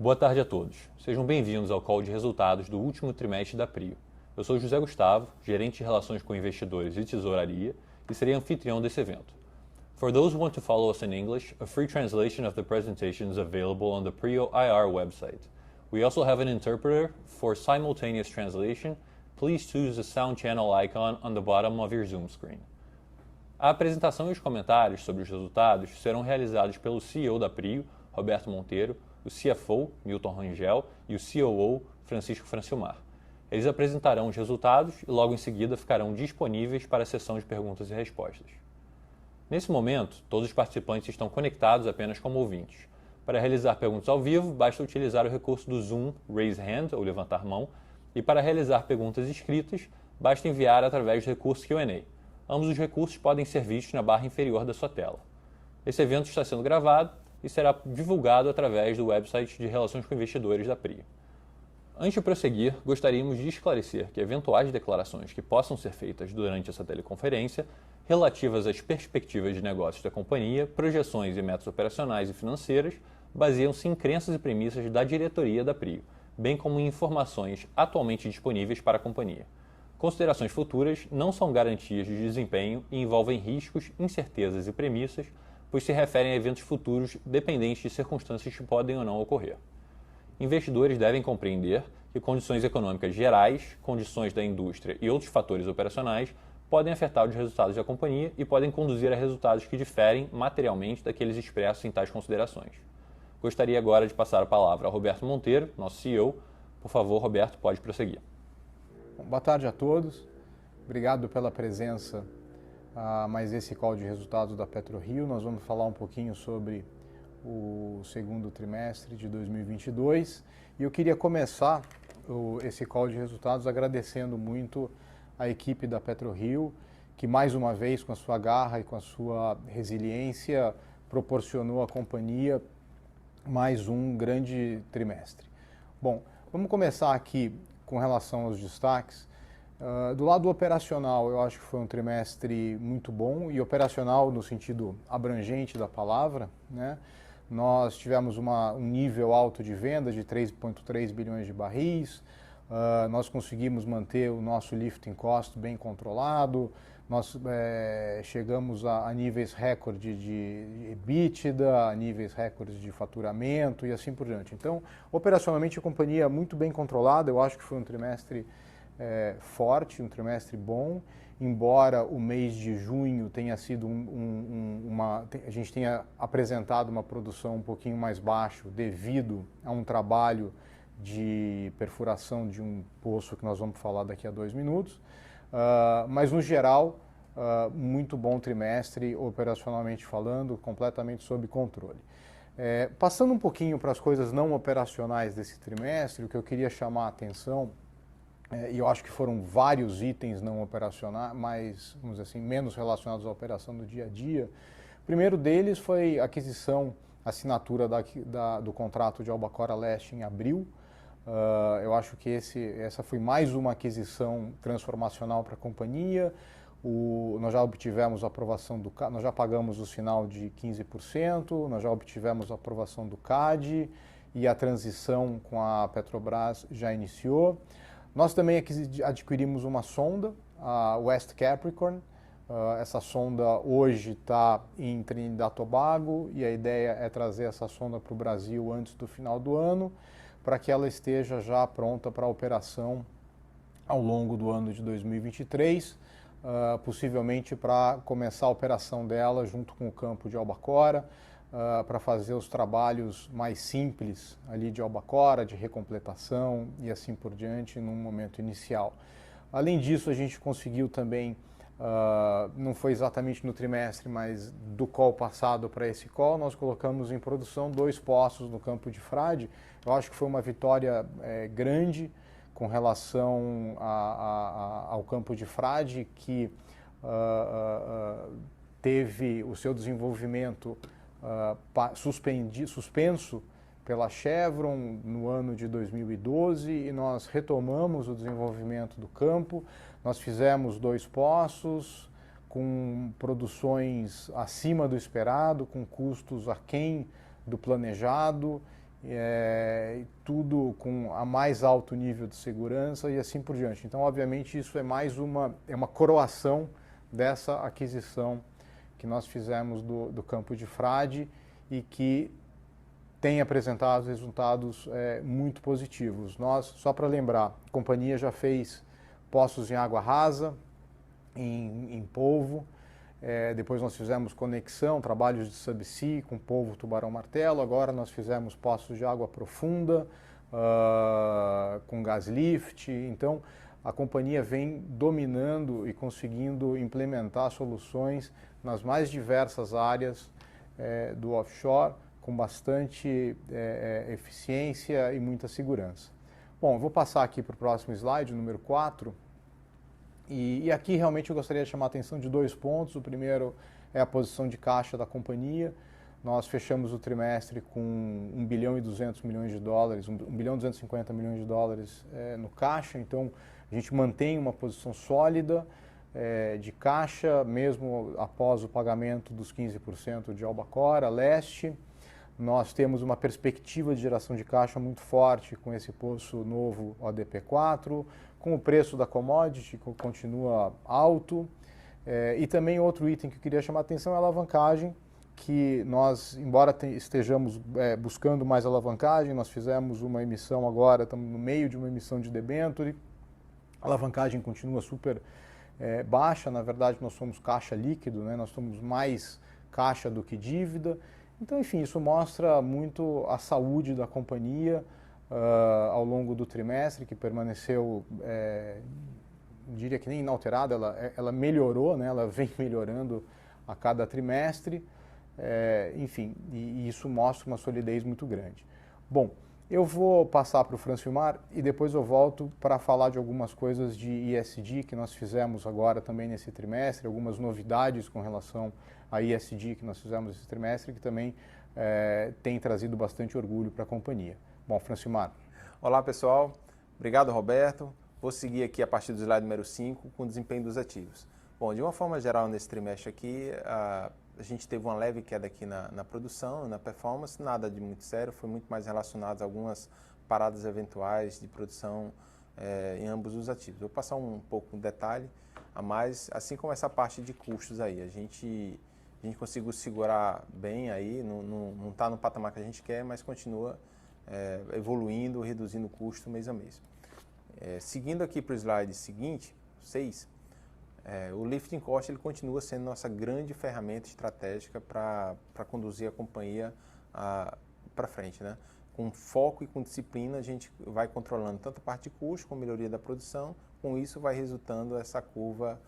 Boa tarde a todos. Sejam bem-vindos ao call de resultados do último trimestre da PRIO. Eu sou José Gustavo, gerente de relações com investidores e tesouraria, e serei anfitrião desse evento. For those who want to follow us in English, a free translation of the presentation is available on the PRIO IR website. We also have an interpreter for simultaneous translation. Please choose the sound channel icon on the bottom of your Zoom screen. A apresentação e os comentários sobre os resultados serão realizados pelo CEO da PRIO, Roberto Monteiro, o CFO, Milton Rangel, e o COO, Francisco Francilmar. Eles apresentarão os resultados e logo em seguida ficarão disponíveis para a sessão de perguntas e respostas. Nesse momento, todos os participantes estão conectados apenas como ouvintes. Para realizar perguntas ao vivo, basta utilizar o recurso do Zoom Raise Hand, ou levantar mão, e para realizar perguntas escritas, basta enviar através do recurso Q&A. Ambos os recursos podem ser vistos na barra inferior da sua tela. Esse evento está sendo gravado e será divulgado através do website de Relações com Investidores da PRIO. Antes de prosseguir, gostaríamos de esclarecer que eventuais declarações que possam ser feitas durante essa teleconferência, relativas às perspectivas de negócios da companhia, projeções e metas operacionais e financeiras, baseiam-se em crenças e premissas da diretoria da PRIO, bem como em informações atualmente disponíveis para a companhia. Considerações futuras não são garantias de desempenho e envolvem riscos, incertezas e premissas, pois se referem a eventos futuros dependentes de circunstâncias que podem ou não ocorrer. Investidores devem compreender que condições econômicas gerais, condições da indústria e outros fatores operacionais podem afetar os resultados da companhia e podem conduzir a resultados que diferem materialmente daqueles expressos em tais considerações. Gostaria agora de passar a palavra ao Roberto Monteiro, nosso CEO. Por favor, Roberto, pode prosseguir. Boa tarde a todos. Obrigado pela presença a mais esse call de resultados da PetroRio. Nós vamos falar um pouquinho sobre o segundo trimestre de 2022 e eu queria começar esse call de resultados agradecendo muito a equipe da PetroRio, que mais uma vez, com a sua garra e com a sua resiliência, proporcionou à companhia mais um grande trimestre. Bom, vamos começar aqui com relação aos destaques. Do lado operacional, eu acho que foi um trimestre muito bom, e operacional no sentido abrangente da palavra, né? Nós tivemos um nível alto de venda de 3,3 bilhões de barris, nós conseguimos manter o nosso lifting cost bem controlado, nós chegamos a níveis recorde de EBITDA, a níveis recordes de faturamento e assim por diante. Então, operacionalmente a companhia é muito bem controlada. Eu acho que foi um trimestre forte, um trimestre bom, embora o mês de junho tenha sido a gente tenha apresentado uma produção um pouquinho mais baixa devido a um trabalho de perfuração de um poço que nós vamos falar daqui a 2 minutos. Mas no geral, muito bom trimestre, operacionalmente falando, completamente sob controle. Passando um pouquinho para as coisas não operacionais desse trimestre, o que eu queria chamar a atenção, e eu acho que foram vários itens não operacionais, mas, vamos dizer assim, menos relacionados à operação do dia a dia. O primeiro deles foi a assinatura do contrato de Albacora Leste em abril. Eu acho que essa foi mais uma aquisição transformacional para a companhia. Nós já obtivemos a aprovação nós já pagamos o sinal de 15%, nós já obtivemos a aprovação do CAD e a transição com a Petrobras já iniciou. Nós também adquirimos uma sonda, a West Capricorn. Essa sonda hoje está em Trinidad e Tobago e a ideia é trazer essa sonda para o Brasil antes do final do ano, para que ela esteja já pronta para a operação ao longo do ano de 2023, possivelmente para começar a operação dela junto com o campo de Albacora, para fazer os trabalhos mais simples ali de Albacora, de recompletação e assim por diante num momento inicial. Além disso, a gente conseguiu também, não foi exatamente no trimestre, mas do call passado para esse call, nós colocamos em produção 2 poços no campo de Frade. Eu acho que foi uma vitória grande com relação ao campo de Frade, que teve o seu desenvolvimento suspenso pela Chevron no ano de 2012 e nós retomamos o desenvolvimento do campo. Nós fizemos 2 poços com produções acima do esperado, com custos aquém do planejado tudo com a mais alto nível de segurança e assim por diante. Então, obviamente, isso é mais uma coroação dessa aquisição que nós fizemos do campo de Frade e que tem apresentado resultados muito positivos. Nós, só para lembrar, a companhia já fez poços em água rasa, em polvo, depois nós fizemos conexão, trabalhos de subsea com polvo, tubarão, martelo, agora nós fizemos poços de água profunda, com gas lift. Então a companhia vem dominando e conseguindo implementar soluções nas mais diversas áreas do offshore, com bastante eficiência e muita segurança. Bom, eu vou passar aqui para o próximo slide, número 4. E aqui realmente eu gostaria de chamar a atenção de 2 pontos. O primeiro é a posição de caixa da companhia. Nós fechamos o trimestre com 1 bilhão e 200 milhões de dólares, 1 bilhão e 250 milhões de dólares no caixa. Então a gente mantém uma posição sólida de caixa, mesmo após o pagamento dos 15% de Albacora Leste. Nós temos uma perspectiva de geração de caixa muito forte com esse poço novo ODP4, com o preço da commodity que continua alto. E também outro item que eu queria chamar a atenção é a alavancagem, que nós, embora estejamos buscando mais alavancagem, nós fizemos uma emissão agora, estamos no meio de uma emissão de debenture. A alavancagem continua super baixa, na verdade nós somos caixa líquido, né? Nós somos mais caixa do que dívida. Então, enfim, isso mostra muito a saúde da companhia ao longo do trimestre, que permaneceu, diria que nem inalterada, ela melhorou, né? Ela vem melhorando a cada trimestre, enfim, e isso mostra uma solidez muito grande. Bom, eu vou passar para o Francilmar e depois eu volto para falar de algumas coisas de ESG que nós fizemos agora também nesse trimestre, algumas novidades com relação a ESG que nós fizemos esse trimestre, que também tem trazido bastante orgulho para a companhia. Bom, Francilmar. Olá, pessoal. Obrigado, Roberto. Vou seguir aqui a partir do slide número 5 com o desempenho dos ativos. Bom, de uma forma geral, nesse trimestre aqui, a gente teve uma leve queda aqui na produção, na performance, nada de muito sério, foi muito mais relacionado a algumas paradas eventuais de produção em ambos os ativos. Vou passar um pouco de detalhe a mais, assim como essa parte de custos aí. A gente conseguiu segurar bem aí, não está no patamar que a gente quer, mas continua evoluindo, reduzindo o custo mês a mês. Seguindo aqui para o slide seguinte, 6, o lifting cost ele continua sendo nossa grande ferramenta estratégica para conduzir a companhia para frente, né? Com foco e com disciplina a gente vai controlando tanto a parte de custo como a melhoria da produção, com isso vai resultando essa curva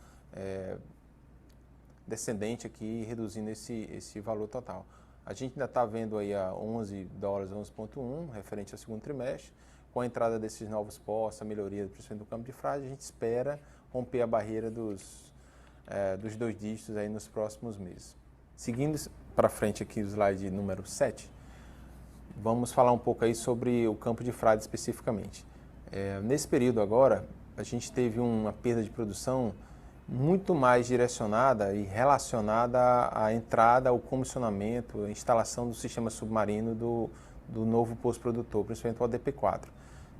descendente aqui, reduzindo esse valor total. A gente ainda está vendo aí a $11, 11,1, referente ao segundo trimestre. Com a entrada desses novos postos, a melhoria principalmente do campo de Frade, a gente espera romper a barreira dos 2 dígitos aí nos próximos meses. Seguindo para frente aqui o slide número 7, vamos falar um pouco aí sobre o campo de Frade especificamente. Nesse período agora, a gente teve uma perda de produção muito mais direcionada e relacionada à entrada, ao comissionamento, à instalação do sistema submarino do novo poço produtor, principalmente o ODP4,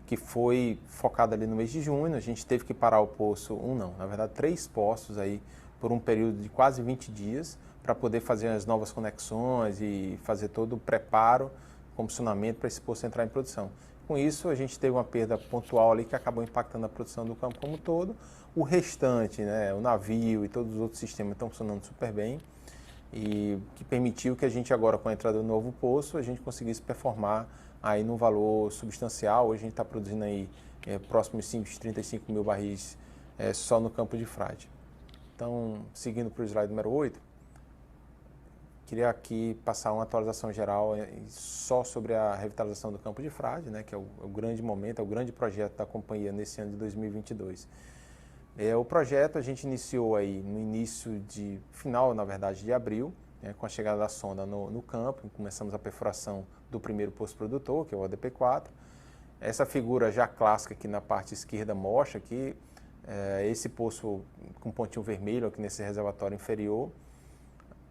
que foi focado ali no mês de junho. A gente teve que parar o poço, na verdade 3 poços aí por um período de quase 20 dias para poder fazer as novas conexões e fazer todo o preparo, comissionamento para esse poço entrar em produção. Com isso, a gente teve uma perda pontual ali que acabou impactando a produção do campo como um todo. O restante, né, o navio e todos os outros sistemas estão funcionando super bem e que permitiu que a gente agora, com a entrada do novo poço, a gente conseguisse performar aí num valor substancial. Hoje a gente está produzindo aí próximo de 35 mil barris só no campo de Frade. Então, seguindo para o slide número 8, queria aqui passar uma atualização geral só sobre a revitalização do campo de Frade, né, que é o grande momento, é o grande projeto da companhia nesse ano de 2022. O projeto a gente iniciou aí no final, na verdade, de abril, né, com a chegada da sonda no campo. Começamos a perfuração do primeiro poço produtor, que é o ODP4. Essa figura já clássica aqui na parte esquerda mostra que esse poço com pontinho vermelho aqui nesse reservatório inferior,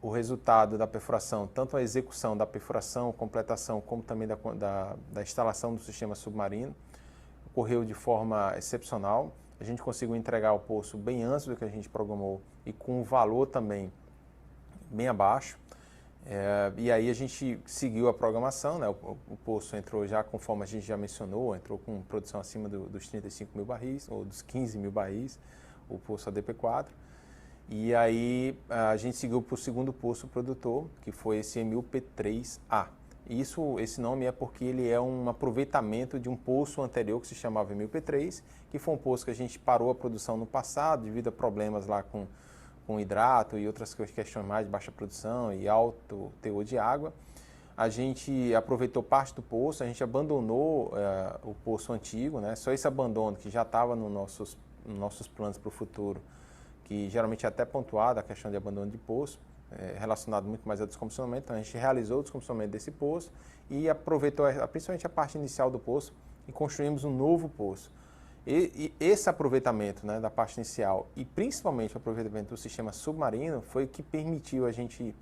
o resultado da perfuração, tanto a execução da perfuração, completação, como também da instalação do sistema submarino, ocorreu de forma excepcional. A gente conseguiu entregar o poço bem antes do que a gente programou e com um valor também bem abaixo. E aí a gente seguiu a programação, né? O poço entrou já, conforme a gente já mencionou, entrou com produção acima dos 35 mil barris, ou dos 15 mil barris, o poço ADP4. E aí a gente seguiu para o segundo poço produtor, que foi esse MUP3A. Esse nome é porque ele é um aproveitamento de um poço anterior que se chamava MUP3, que foi um poço que a gente parou a produção no passado devido a problemas lá com hidrato e outras questões mais de baixa produção e alto teor de água. A gente aproveitou parte do poço, a gente abandonou o poço antigo, né? Só esse abandono que já estava nos nossos planos para o futuro, que geralmente é até pontuado a questão de abandono de poço, relacionado muito mais ao descomissionamento. Então a gente realizou o descomissionamento desse poço e aproveitou principalmente a parte inicial do poço e construímos um novo poço. E esse aproveitamento, né, da parte inicial e principalmente o aproveitamento do sistema submarino foi o que permitiu a gente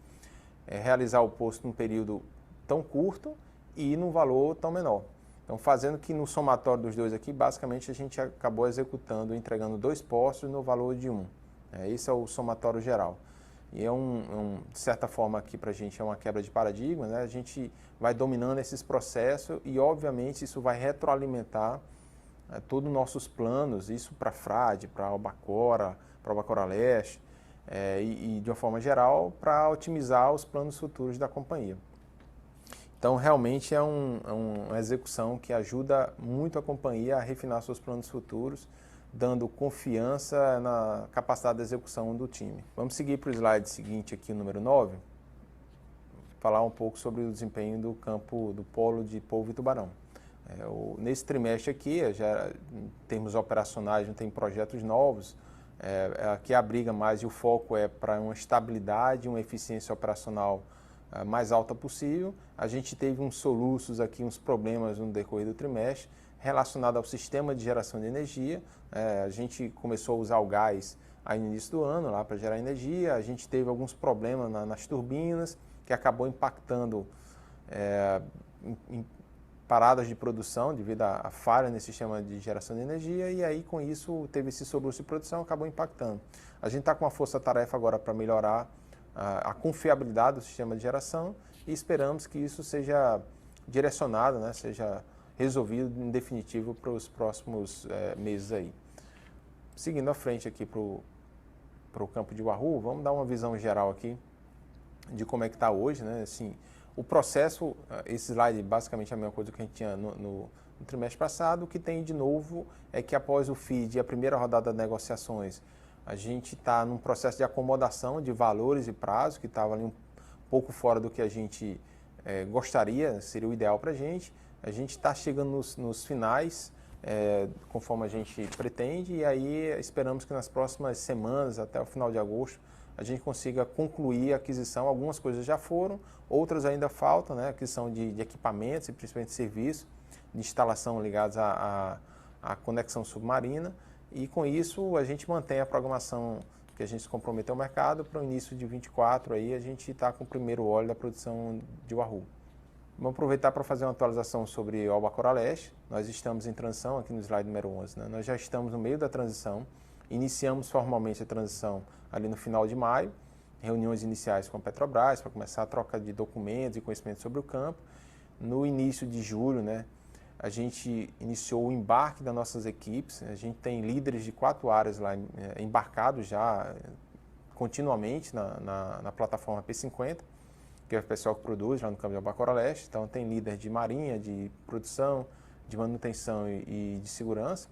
realizar o poço num período tão curto e num valor tão menor. Então, fazendo que no somatório dos dois aqui, basicamente a gente acabou executando, entregando 2 poços no valor de 1. Esse é o somatório geral. E de certa forma aqui para a gente é uma quebra de paradigma, né? A gente vai dominando esses processos e obviamente isso vai retroalimentar todos os nossos planos, isso para a Frade, para a Albacora Leste e de uma forma geral para otimizar os planos futuros da companhia. Então realmente é uma execução que ajuda muito a companhia a refinar seus planos futuros, dando confiança na capacidade de execução do time. Vamos seguir para o slide seguinte aqui, o número 9, falar um pouco sobre o desempenho do campo do polo de polvo e tubarão. Nesse trimestre aqui, já em termos operacionais, não tem projetos novos, aqui a briga mais e o foco é para uma estabilidade, uma eficiência operacional mais alta possível. A gente teve uns soluços aqui, uns problemas no decorrer do trimestre, relacionado ao sistema de geração de energia. A gente começou a usar o gás aí no início do ano lá para gerar energia, a gente teve alguns problemas nas turbinas, que acabou impactando em paradas de produção devido à falha nesse sistema de geração de energia, e aí com isso teve esse soluço de produção, acabou impactando. A gente está com uma força-tarefa agora para melhorar a confiabilidade do sistema de geração e esperamos que isso seja direcionado, né, seja resolvido em definitivo para os próximos meses aí. Seguindo à frente aqui para o campo de Wahoo, vamos dar uma visão geral aqui de como é que está hoje, né? Assim, o processo, esse slide basicamente é a mesma coisa que a gente tinha no trimestre passado. O que tem de novo é que após o FID e a primeira rodada de negociações, a gente está num processo de acomodação de valores e prazos, que estava ali um pouco fora do que a gente gostaria, seria o ideal para a gente. A gente está chegando nos finais, conforme a gente pretende, e aí esperamos que nas próximas semanas, até o final de agosto, a gente consiga concluir a aquisição. Algumas coisas já foram, outras ainda faltam, né? Aquisição de equipamentos e principalmente serviços de instalação ligados à conexão submarina. E com isso a gente mantém a programação que a gente se comprometeu ao mercado para o início de 24, aí a gente está com o primeiro óleo da produção de Wahoo. Vamos aproveitar para fazer uma atualização sobre o Albacora Leste. Nós estamos em transição aqui no slide número 11, né? Nós já estamos no meio da transição, iniciamos formalmente a transição ali no final de maio, reuniões iniciais com a Petrobras para começar a troca de documentos e conhecimentos sobre o campo. No início de julho, né, a gente iniciou o embarque das nossas equipes. A gente tem líderes de 4 áreas lá embarcados já continuamente na plataforma P50, que é o pessoal que produz lá no campo de Albacora Leste. Então tem líder de marinha, de produção, de manutenção e de segurança,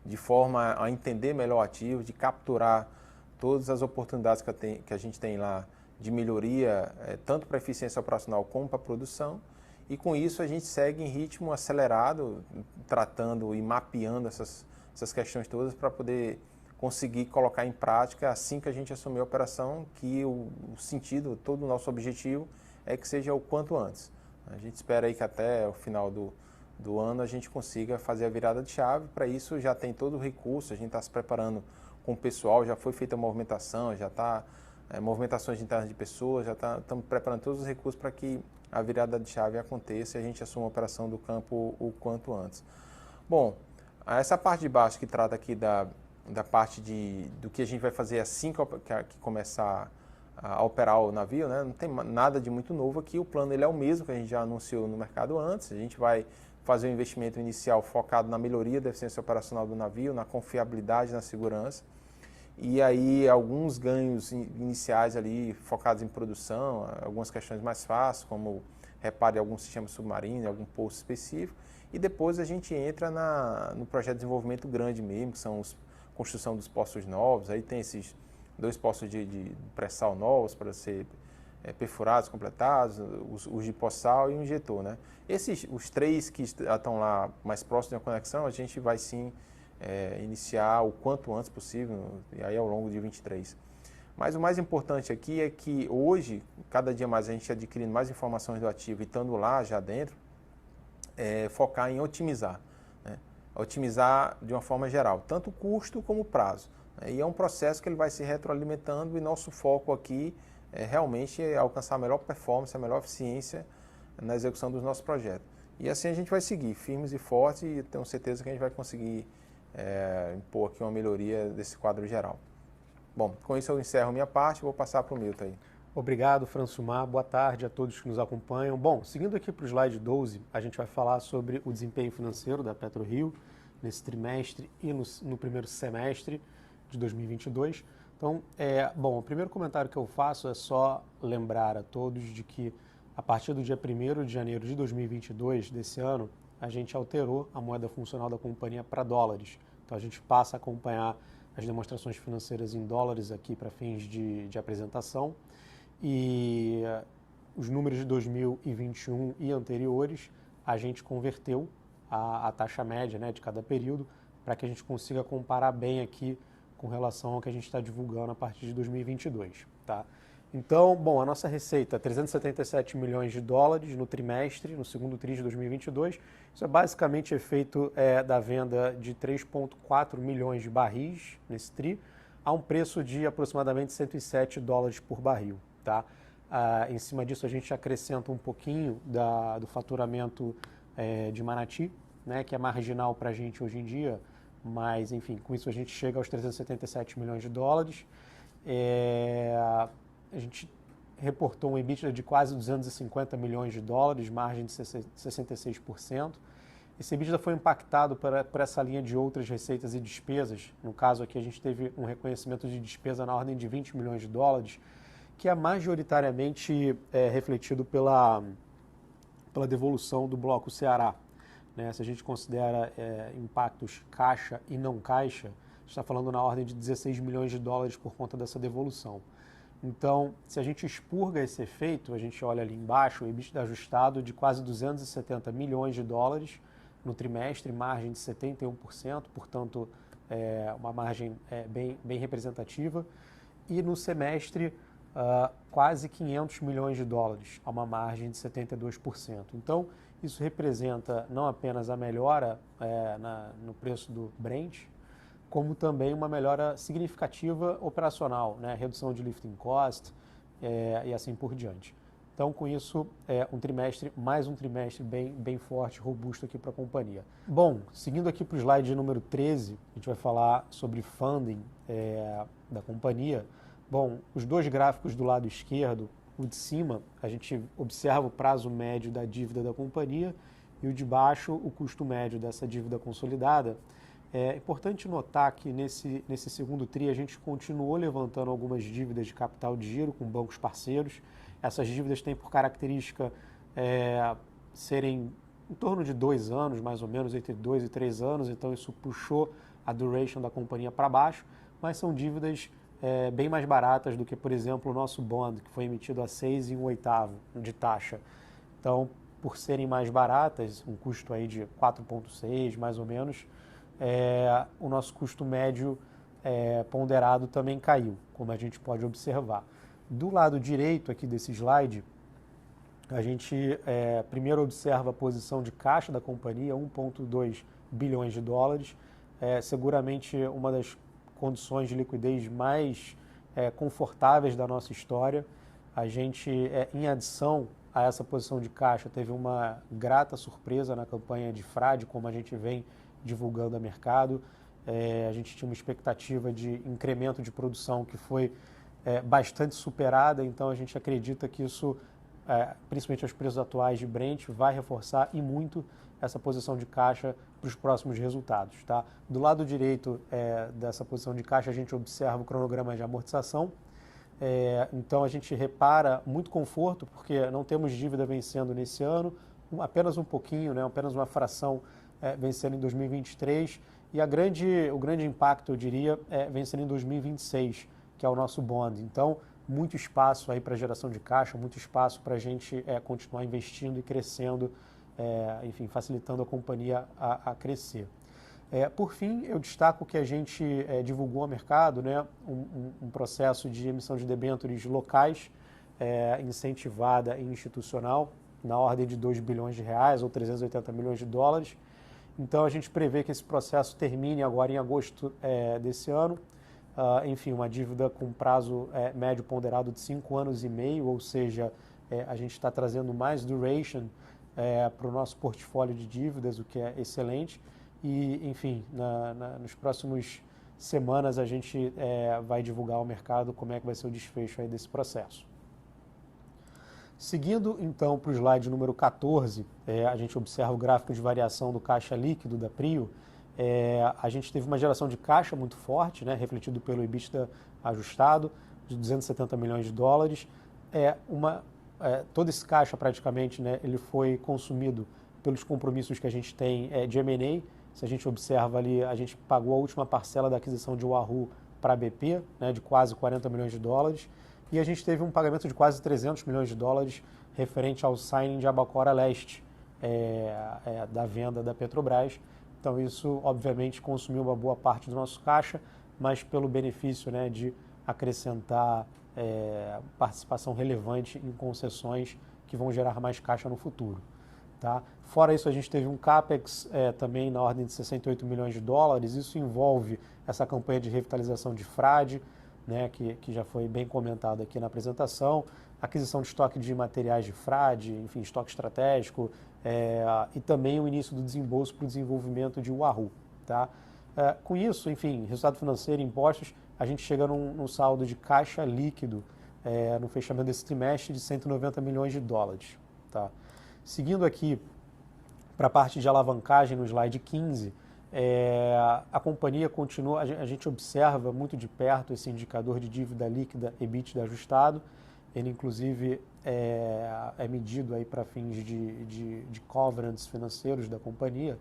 de forma a entender melhor o ativo, de capturar todas as oportunidades que a gente tem lá de melhoria, tanto para a eficiência operacional como para a produção. E com isso a gente segue em ritmo acelerado, tratando e mapeando essas questões todas para poder conseguir colocar em prática assim que a gente assumir a operação, que o sentido, todo o nosso objetivo é que seja o quanto antes. A gente espera aí que até o final do ano a gente consiga fazer a virada de chave. Para isso já tem todo o recurso, a gente está se preparando com o pessoal, já foi feita a movimentação, já está movimentações internas de pessoas, já estamos preparando todos os recursos para que a virada de chave aconteça e a gente assuma a operação do campo o quanto antes. Bom, essa parte de baixo que trata aqui da parte do que a gente vai fazer assim que começar a operar o navio, né? Não tem nada de muito novo aqui, o plano ele é o mesmo que a gente já anunciou no mercado antes, a gente vai fazer um investimento inicial focado na melhoria da eficiência operacional do navio, na confiabilidade, na segurança, e aí alguns ganhos iniciais ali focados em produção, algumas questões mais fáceis, como reparo de algum sistema submarino, algum poço específico, e depois a gente entra no projeto de desenvolvimento grande mesmo, que são a construção dos poços novos, aí tem esses 2 poços de pré-sal novos para ser perfurados, completados, os de pós-sal e um injetor, né? Os 3 que estão lá mais próximos da conexão, a gente vai sim iniciar o quanto antes possível, e aí ao longo de 23. Mas o mais importante aqui é que hoje, cada dia mais a gente adquirindo mais informações do ativo e estando lá já dentro, focar em otimizar, né? Otimizar de uma forma geral, tanto o custo como o prazo. E é um processo que ele vai se retroalimentando e nosso foco aqui realmente é alcançar a melhor performance, a melhor eficiência na execução dos nossos projetos. E assim a gente vai seguir, firmes e fortes, e tenho certeza que a gente vai conseguir impor aqui uma melhoria desse quadro geral. Bom, com isso eu encerro minha parte e vou passar para o Milton aí. Obrigado, Francilmar. Boa tarde a todos que nos acompanham. Bom, seguindo aqui para o slide 12, a gente vai falar sobre o desempenho financeiro da PetroRio nesse trimestre e no primeiro semestre de 2022. Então, bom, o primeiro comentário que eu faço é só lembrar a todos de que a partir do dia 1º de janeiro de 2022, desse ano, a gente alterou a moeda funcional da companhia para dólares. Então, a gente passa a acompanhar as demonstrações financeiras em dólares aqui para fins de apresentação. E os números de 2021 e anteriores, a gente converteu a taxa média, né, de cada período para que a gente consiga comparar bem aqui com relação ao que a gente está divulgando a partir de 2022. Tá? Então, bom, a nossa receita é 377 milhões de dólares no trimestre, no segundo tri de 2022. Isso é basicamente efeito da venda de 3,4 milhões de barris nesse tri, a um preço de aproximadamente 107 dólares por barril. Tá? Em cima disso, a gente acrescenta um pouquinho do faturamento de Manati, né, que é marginal para a gente hoje em dia, mas, enfim, com isso a gente chega aos 377 milhões de dólares. A gente reportou um EBITDA de quase 250 milhões de dólares, margem de 66%. Esse EBITDA foi impactado por essa linha de outras receitas e despesas. No caso aqui, a gente teve um reconhecimento de despesa na ordem de 20 milhões de dólares, que é majoritariamente refletido pela devolução do Bloco Ceará. Né? Se a gente considera impactos caixa e não caixa, a gente está falando na ordem de 16 milhões de dólares por conta dessa devolução. Então, se a gente expurga esse efeito, a gente olha ali embaixo, o EBITDA ajustado de quase 270 milhões de dólares no trimestre, margem de 71%, portanto, uma margem bem representativa. E no semestre, quase 500 milhões de dólares, a uma margem de 72%. Então, isso representa não apenas a melhora no preço do Brent, como também uma melhora significativa operacional, né? Redução de lifting cost e assim por diante. Então, com isso, mais um trimestre bem forte, robusto aqui para a companhia. Bom, seguindo aqui para o slide número 13, a gente vai falar sobre funding da companhia. Bom, os 2 gráficos do lado esquerdo, o de cima, a gente observa o prazo médio da dívida da companhia e o de baixo, o custo médio dessa dívida consolidada. É importante notar que nesse segundo tri a gente continuou levantando algumas dívidas de capital de giro com bancos parceiros. Essas dívidas têm por característica serem em torno de 2 anos, mais ou menos, entre 2 e 3 anos, então isso puxou a duration da companhia para baixo, mas são dívidas bem mais baratas do que, por exemplo, o nosso bond, que foi emitido a 6 1/8 de taxa. Então, por serem mais baratas, um custo aí de 4,6 mais ou menos, o nosso custo médio ponderado também caiu, como a gente pode observar. Do lado direito aqui desse slide, a gente primeiro observa a posição de caixa da companhia, 1,2 bilhões de dólares, seguramente uma das condições de liquidez mais confortáveis da nossa história. A gente, em adição a essa posição de caixa, teve uma grata surpresa na campanha de frade, como a gente vem divulgando a mercado. A gente tinha uma expectativa de incremento de produção que foi bastante superada, então a gente acredita que isso, principalmente aos preços atuais de Brent, vai reforçar e muito essa posição de caixa para os próximos resultados. Tá? Do lado direito dessa posição de caixa, a gente observa o cronograma de amortização. Então a gente repara muito conforto, porque não temos dívida vencendo nesse ano, apenas um pouquinho, né, apenas uma fração vencendo em 2023, e o grande impacto, eu diria, vencendo em 2026, que é o nosso bond. Então, muito espaço aí para geração de caixa, muito espaço para a gente continuar investindo e crescendo, enfim, facilitando a companhia a crescer. Por fim, eu destaco que a gente divulgou ao mercado, né, um processo de emissão de debêntures locais, incentivada e institucional, na ordem de 2 bilhões de reais ou 380 milhões de dólares. Então, a gente prevê que esse processo termine agora em agosto desse ano. Enfim, uma dívida com prazo médio ponderado de 5 anos e meio, ou seja, a gente está trazendo mais duration para o nosso portfólio de dívidas, o que é excelente. E, enfim, nos próximos semanas a gente vai divulgar ao mercado como é que vai ser o desfecho aí desse processo. Seguindo, então, para o slide número 14, a gente observa o gráfico de variação do caixa líquido da Prio. A gente teve uma geração de caixa muito forte, né, refletido pelo EBITDA ajustado, de 270 milhões de dólares. Todo esse caixa, praticamente, né, ele foi consumido pelos compromissos que a gente tem de M&A. Se a gente observa ali, a gente pagou a última parcela da aquisição de Wahoo para a BP, né, de quase 40 milhões de dólares, e a gente teve um pagamento de quase 300 milhões de dólares referente ao signing de Albacora Leste, da venda da Petrobras. Então isso, obviamente, consumiu uma boa parte do nosso caixa, mas pelo benefício, né, de acrescentar participação relevante em concessões que vão gerar mais caixa no futuro. Tá? Fora isso, a gente teve um CAPEX também na ordem de 68 milhões de dólares. Isso envolve essa campanha de revitalização de frade, né, que já foi bem comentado aqui na apresentação, aquisição de estoque de materiais de frade, enfim, estoque estratégico, e também o início do desembolso para o desenvolvimento de Wahoo. Tá? Com isso, enfim, resultado financeiro, impostos, a gente chega num saldo de caixa líquido no fechamento desse trimestre de 190 milhões de dólares. Tá? Seguindo aqui para a parte de alavancagem no slide 15, a companhia continua, a gente observa muito de perto esse indicador de dívida líquida EBITDA ajustado. Ele, inclusive, é medido aí para fins de covenants financeiros da companhia.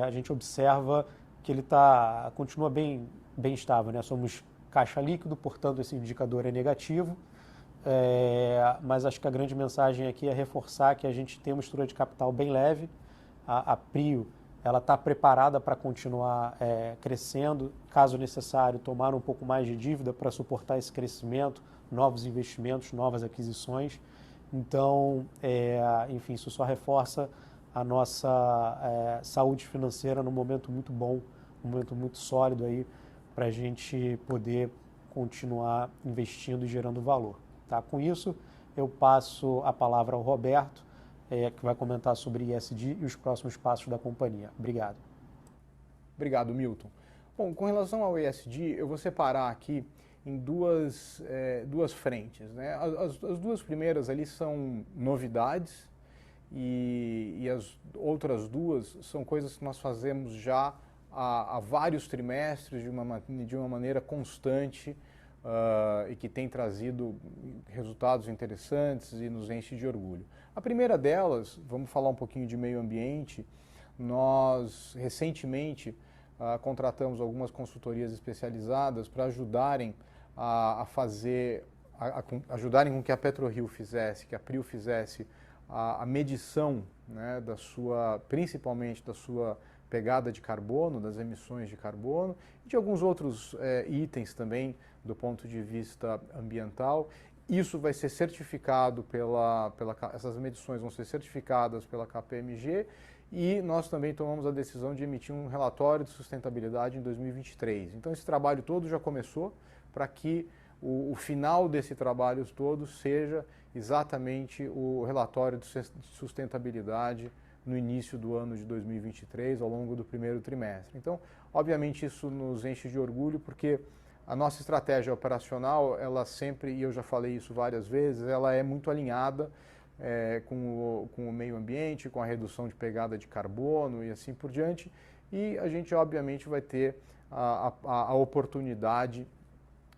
A gente observa que ele continua bem estável, né? Somos caixa líquido, portanto, esse indicador é negativo. Mas acho que a grande mensagem aqui é reforçar que a gente tem uma estrutura de capital bem leve. A Prio ela está preparada para continuar crescendo, caso necessário, tomar um pouco mais de dívida para suportar esse crescimento, novos investimentos, novas aquisições. Então, enfim, isso só reforça a nossa saúde financeira num momento muito bom, um momento muito sólido aí para a gente poder continuar investindo e gerando valor. Tá? Com isso, eu passo a palavra ao Roberto, que vai comentar sobre ESG e os próximos passos da companhia. Obrigado. Obrigado, Milton. Bom, com relação ao ESG, eu vou separar aqui em duas frentes, né? As duas primeiras ali são novidades e as outras duas são coisas que nós fazemos já há vários trimestres de uma maneira constante e que tem trazido resultados interessantes e nos enche de orgulho. A primeira delas, vamos falar um pouquinho de meio ambiente. Nós recentemente contratamos algumas consultorias especializadas para ajudarem ajudarem com que a PetroRio fizesse, que a Prio fizesse a medição, né, principalmente da sua pegada de carbono, das emissões de carbono e de alguns outros itens também do ponto de vista ambiental. Isso vai ser certificado essas medições vão ser certificadas pela KPMG e nós também tomamos a decisão de emitir um relatório de sustentabilidade em 2023. Então esse trabalho todo já começou para que o final desse trabalho todo seja exatamente o relatório de sustentabilidade no início do ano de 2023, ao longo do primeiro trimestre. Então, obviamente, isso nos enche de orgulho, porque a nossa estratégia operacional, ela sempre, e eu já falei isso várias vezes, ela é muito alinhada com o meio ambiente, com a redução de pegada de carbono e assim por diante. E a gente, obviamente, vai ter a oportunidade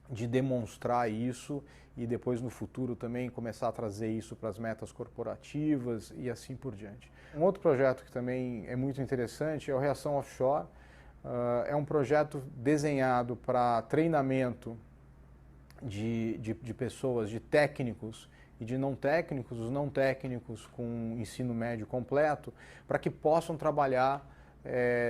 de demonstrar isso e depois no futuro também começar a trazer isso para as metas corporativas e assim por diante. Um outro projeto que também é muito interessante é o Reação Offshore. É um projeto desenhado para treinamento de pessoas, de técnicos e de não técnicos, os não técnicos com ensino médio completo, para que possam trabalhar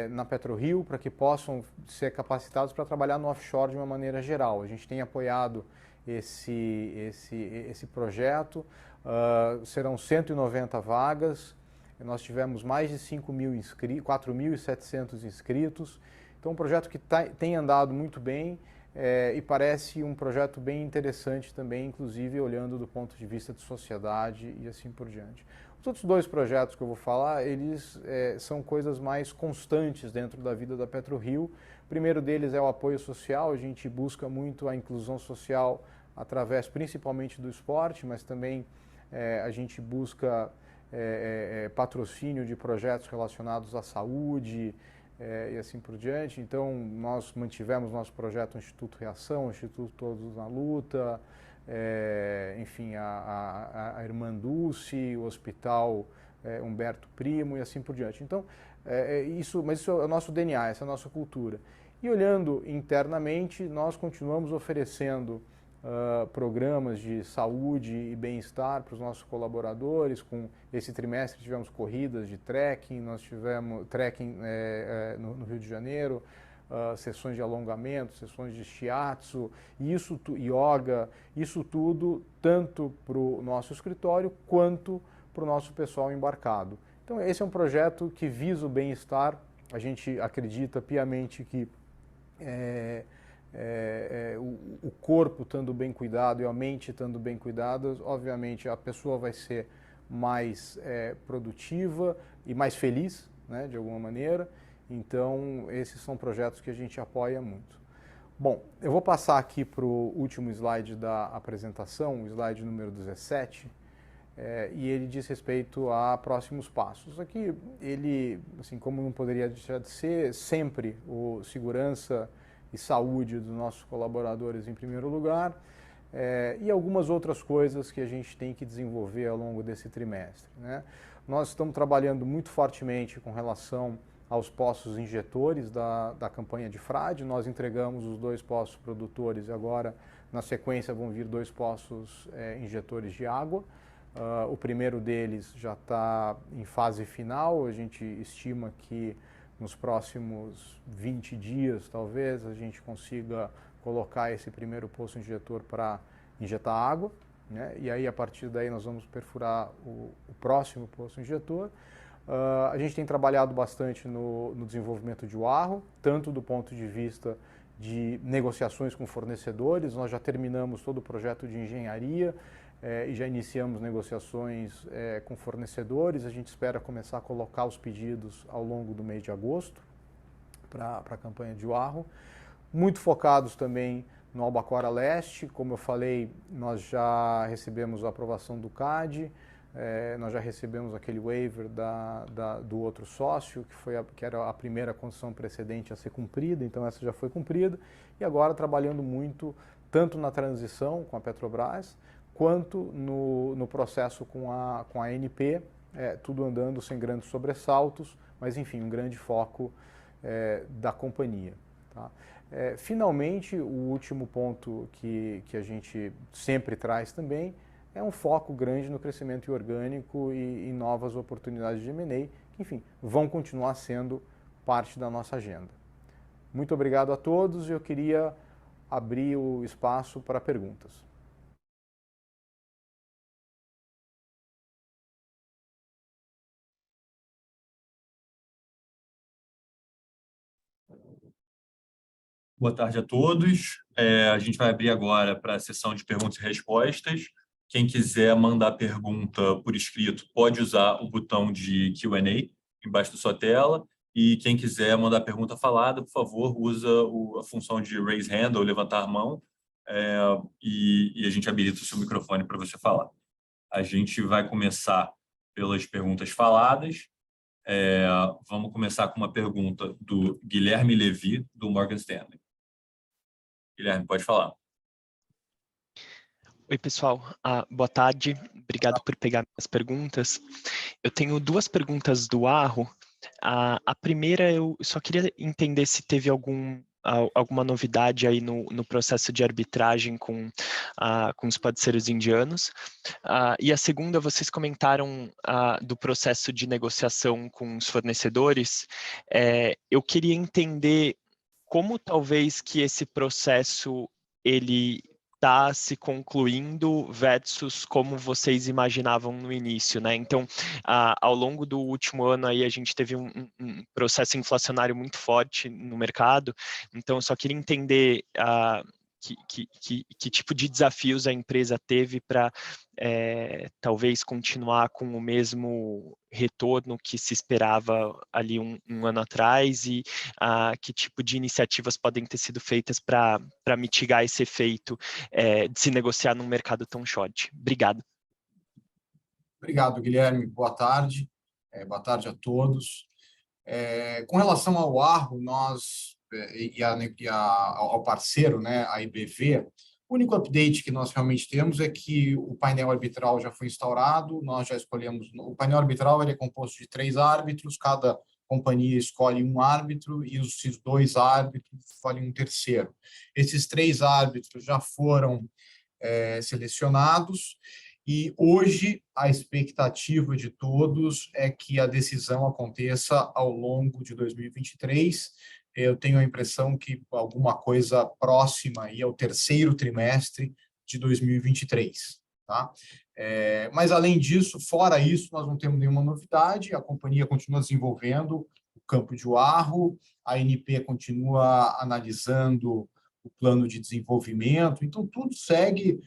na PetroRio, para que possam ser capacitados para trabalhar no offshore de uma maneira geral. A gente tem apoiado esse projeto, serão 190 vagas, nós tivemos mais de 4.700 inscritos, então um projeto que tem andado muito bem e parece um projeto bem interessante também, inclusive olhando do ponto de vista de sociedade e assim por diante. Os outros dois projetos que eu vou falar, eles são coisas mais constantes dentro da vida da PetroRio. O primeiro deles é o apoio social, a gente busca muito a inclusão social através principalmente do esporte, mas também a gente busca patrocínio de projetos relacionados à saúde e assim por diante. Então, nós mantivemos nosso projeto Instituto Reação, o Instituto Todos na Luta, enfim, a Irmã Dulce, o Hospital Humberto Primo e assim por diante. Então, mas isso é o nosso DNA, essa é a nossa cultura. E olhando internamente, nós continuamos oferecendo programas de saúde e bem-estar para os nossos colaboradores. Com esse trimestre tivemos corridas de trekking, nós tivemos trekking no Rio de Janeiro, sessões de alongamento, sessões de shiatsu, yoga, isso tudo tanto para o nosso escritório quanto para o nosso pessoal embarcado. Então esse é um projeto que visa o bem-estar. A gente acredita piamente que o corpo estando bem cuidado e a mente estando bem cuidadas, obviamente a pessoa vai ser mais produtiva e mais feliz, né, de alguma maneira. Então, esses são projetos que a gente apoia muito. Bom, eu vou passar aqui para o último slide da apresentação, o slide número 17, e ele diz respeito a próximos passos. Aqui, ele, assim como não poderia deixar de ser, sempre o segurança e saúde dos nossos colaboradores em primeiro lugar, e algumas outras coisas que a gente tem que desenvolver ao longo desse trimestre, né? Nós estamos trabalhando muito fortemente com relação aos poços injetores da campanha de frade. Nós entregamos os 2 poços produtores e agora, na sequência, vão vir 2 poços injetores de água. O primeiro deles já está em fase final, a gente estima que nos próximos 20 dias, talvez, a gente consiga colocar esse primeiro poço injetor para injetar água, né? E aí, a partir daí, nós vamos perfurar o próximo poço injetor. A gente tem trabalhado bastante no desenvolvimento de Wahoo, tanto do ponto de vista de negociações com fornecedores. Nós já terminamos todo o projeto de engenharia e já iniciamos negociações com fornecedores. A gente espera começar a colocar os pedidos ao longo do mês de agosto para a campanha de Wahoo. Muito focados também no Albacora Leste. Como eu falei, nós já recebemos a aprovação do CAD. Nós já recebemos aquele waiver do outro sócio, que era a primeira condição precedente a ser cumprida, então essa já foi cumprida. E agora trabalhando muito, tanto na transição com a Petrobras, quanto no processo com a ANP, tudo andando sem grandes sobressaltos, mas enfim, um grande foco da companhia. Tá? Finalmente, o último ponto que a gente sempre traz também é um foco grande no crescimento orgânico e em novas oportunidades de M&A, que, enfim, vão continuar sendo parte da nossa agenda. Muito obrigado a todos e eu queria abrir o espaço para perguntas. Boa tarde a todos. A gente vai abrir agora para a sessão de perguntas e respostas. Quem quiser mandar pergunta por escrito pode usar o botão de Q&A embaixo da sua tela. E quem quiser mandar pergunta falada, por favor, usa a função de raise hand ou levantar a mão, e a gente habilita o seu microfone para você falar. A gente vai começar pelas perguntas faladas. Vamos começar com uma pergunta do Guilherme Levy, do Morgan Stanley. Guilherme, pode falar. Oi, pessoal. Boa tarde. Obrigado por pegar minhas perguntas. Eu tenho duas perguntas do Arro. A primeira, eu só queria entender se teve alguma novidade aí no processo de arbitragem com os parceiros indianos. E a segunda, vocês comentaram do processo de negociação com os fornecedores. Eu queria entender como talvez que esse processo ele está se concluindo versus como vocês imaginavam no início, né? Então, ao longo do último ano aí a gente teve um processo inflacionário muito forte no mercado. Então, eu só queria entender que tipo de desafios a empresa teve para talvez continuar com o mesmo retorno que se esperava ali um ano atrás, e que tipo de iniciativas podem ter sido feitas para mitigar esse efeito de se negociar num mercado tão short. Obrigado. Obrigado, Guilherme. Boa tarde. Boa tarde a todos. Com relação ao Arro, nós ao parceiro, né, a IBV, o único update que nós realmente temos é que o painel arbitral já foi instaurado, nós já escolhemos. O painel arbitral ele é composto de 3 árbitros, cada companhia escolhe um árbitro e os 2 árbitros escolhem um terceiro. Esses 3 árbitros já foram selecionados. E hoje a expectativa de todos é que a decisão aconteça ao longo de 2023. Eu tenho a impressão que alguma coisa próxima aí ao 3º trimestre de 2023. Tá? Mas, além disso, fora isso, nós não temos nenhuma novidade. A companhia continua desenvolvendo o campo de Arro, a ANP continua analisando o plano de desenvolvimento. Então, tudo segue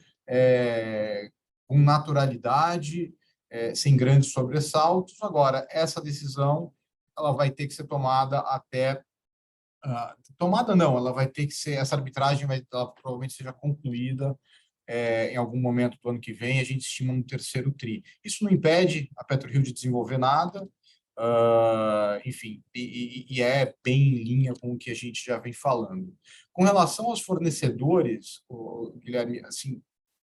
com naturalidade, sem grandes sobressaltos. Agora, essa decisão ela vai ter que ser tomada até... tomada não, ela vai ter que ser... Essa arbitragem ela provavelmente seja concluída em algum momento do ano que vem, a gente estima no 3º tri. Isso não impede a PetroRio de desenvolver nada, enfim, e é bem em linha com o que a gente já vem falando. Com relação aos fornecedores, Guilherme, assim,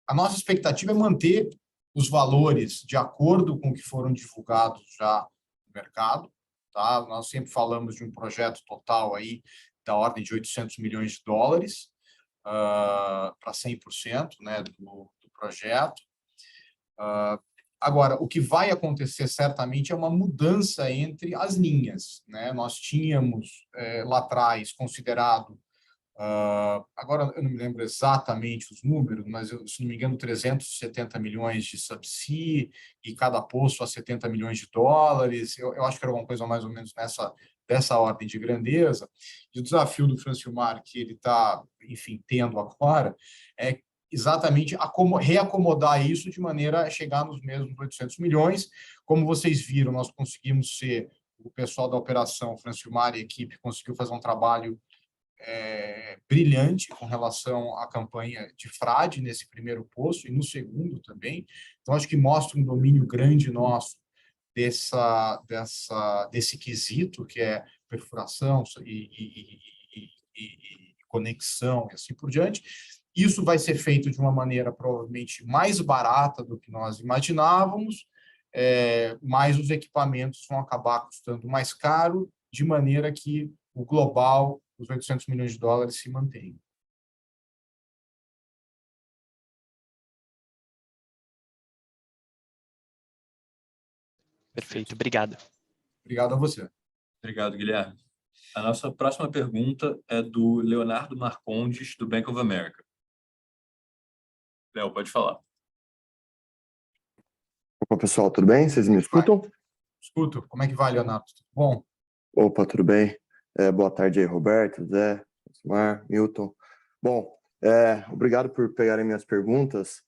a nossa expectativa é manter os valores de acordo com o que foram divulgados já no mercado. Tá? Nós sempre falamos de um projeto total aí da ordem de $800 milhões para 100%, né, do projeto. Agora, o que vai acontecer certamente é uma mudança entre as linhas. Né? Nós tínhamos lá atrás considerado, agora eu não me lembro exatamente os números, mas se não me engano 370 milhões de subsea e cada poço a $70 milhões. Eu acho que era alguma coisa mais ou menos dessa ordem de grandeza. E o desafio do Francilmar que ele está, enfim, tendo agora é exatamente reacomodar isso de maneira a chegar nos mesmos 800 milhões. Como vocês viram, nós conseguimos o pessoal da operação, Francilmar e a equipe, conseguiu fazer um trabalho brilhante com relação à campanha de frade nesse primeiro poço e no segundo também. Então, acho que mostra um domínio grande nosso desse quesito, que é perfuração e conexão e assim por diante. Isso vai ser feito de uma maneira provavelmente mais barata do que nós imaginávamos, mas os equipamentos vão acabar custando mais caro, de maneira que o global, os $800 milhões se mantém. Perfeito, obrigado. Obrigado a você. Obrigado, Guilherme. A nossa próxima pergunta é do Leonardo Marcondes, do Bank of America. Léo, pode falar. Opa, pessoal, tudo bem? Vocês me escutam? Escuto. Como é que vai, Leonardo? Tudo bom? Opa, tudo bem? Boa tarde aí, Roberto, Zé, Mar, Milton. Bom, obrigado por pegarem minhas perguntas.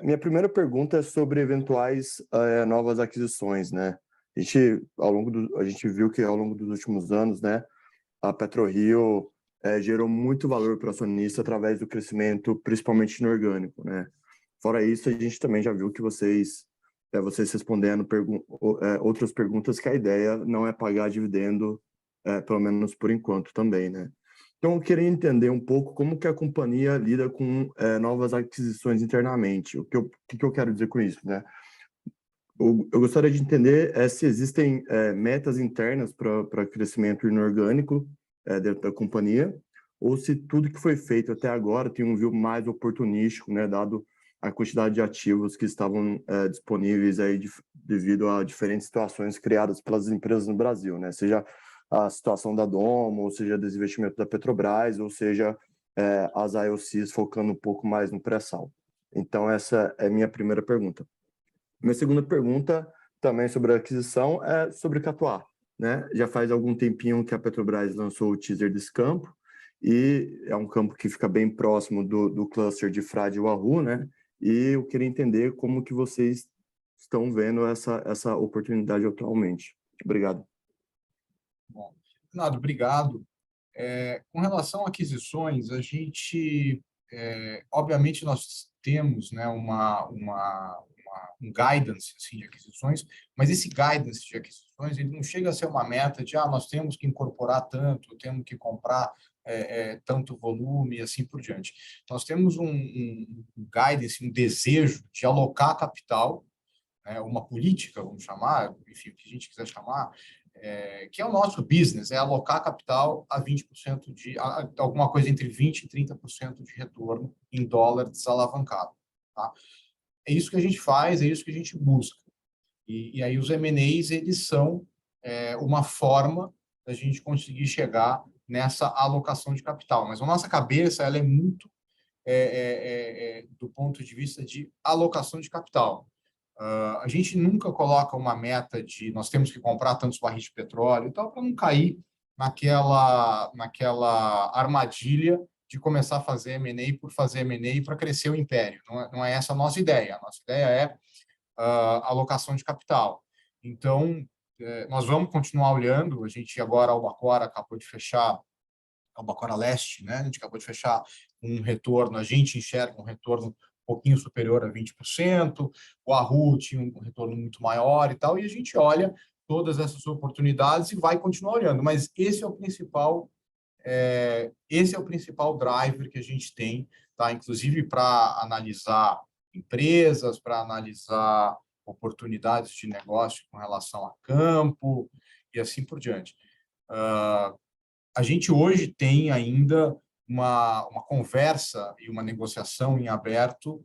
Minha primeira pergunta é sobre eventuais novas aquisições, né? A gente viu que ao longo dos últimos anos, né, a PetroRio gerou muito valor para o acionista através do crescimento, principalmente inorgânico, né? Fora isso, a gente também já viu que vocês respondendo outras perguntas, que a ideia não é pagar dividendo, pelo menos por enquanto também, né? Então, eu queria entender um pouco como que a companhia lida com novas aquisições internamente. O que eu quero dizer com isso, né? Eu gostaria de entender se existem metas internas para crescimento inorgânico dentro da companhia, ou se tudo que foi feito até agora tem um view mais oportunístico, né, dado a quantidade de ativos que estavam disponíveis aí devido a diferentes situações criadas pelas empresas no Brasil, né? Seja a situação da Domo, ou seja, desinvestimento da Petrobras, ou seja, as IOCs focando um pouco mais no pré-sal. Então, essa é a minha primeira pergunta. Minha segunda pergunta, também sobre a aquisição, é sobre Catuá, né? Já faz algum tempinho que a Petrobras lançou o teaser desse campo, e é um campo que fica bem próximo do cluster de Frade e Wahoo, né? E eu queria entender como que vocês estão vendo essa oportunidade atualmente. Obrigado. Bom, Renato, obrigado. Com relação a aquisições, a gente, obviamente, nós temos, né, um guidance assim, de aquisições, mas esse guidance de aquisições ele não chega a ser uma meta de nós temos que incorporar tanto, temos que comprar tanto volume e assim por diante. Nós temos um guidance, um desejo de alocar capital, né, uma política, vamos chamar, enfim, o que a gente quiser chamar, que é o nosso business, é alocar capital a 20% alguma coisa entre 20% e 30% de retorno em dólar desalavancado. Tá? É isso que a gente faz, é isso que a gente busca. E aí os M&As, eles são uma forma da gente conseguir chegar nessa alocação de capital. Mas a nossa cabeça ela é muito do ponto de vista de alocação de capital. A gente nunca coloca uma meta de nós temos que comprar tantos barris de petróleo e tal, para não cair naquela armadilha de começar a fazer M&A por fazer M&A para crescer o império. Não é essa a nossa ideia. A nossa ideia é alocação de capital. Então, nós vamos continuar olhando. A gente agora, a Albacora acabou de fechar, a Albacora Leste, né? A gente acabou de fechar um retorno, a gente enxerga um retorno um pouquinho superior a 20%, o Wahoo tinha um retorno muito maior e tal, e a gente olha todas essas oportunidades e vai continuar olhando. Mas esse é o principal driver que a gente tem, tá? Inclusive para analisar empresas, para analisar oportunidades de negócio com relação a campo e assim por diante. A gente hoje tem ainda uma conversa e uma negociação em aberto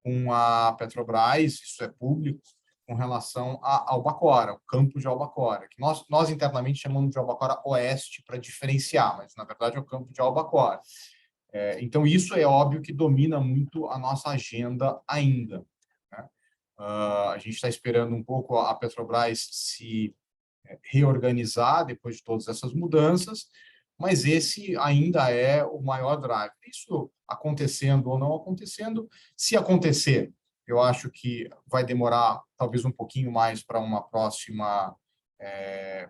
com a Petrobras, isso é público, com relação a Albacora, o campo de Albacora, que nós internamente chamamos de Albacora Oeste para diferenciar, mas na verdade é o campo de Albacora. Então isso é óbvio que domina muito a nossa agenda ainda, né? A gente está esperando um pouco a Petrobras se reorganizar depois de todas essas mudanças, mas esse ainda é o maior drive. Isso acontecendo ou não acontecendo, se acontecer, eu acho que vai demorar talvez um pouquinho mais para uma próxima,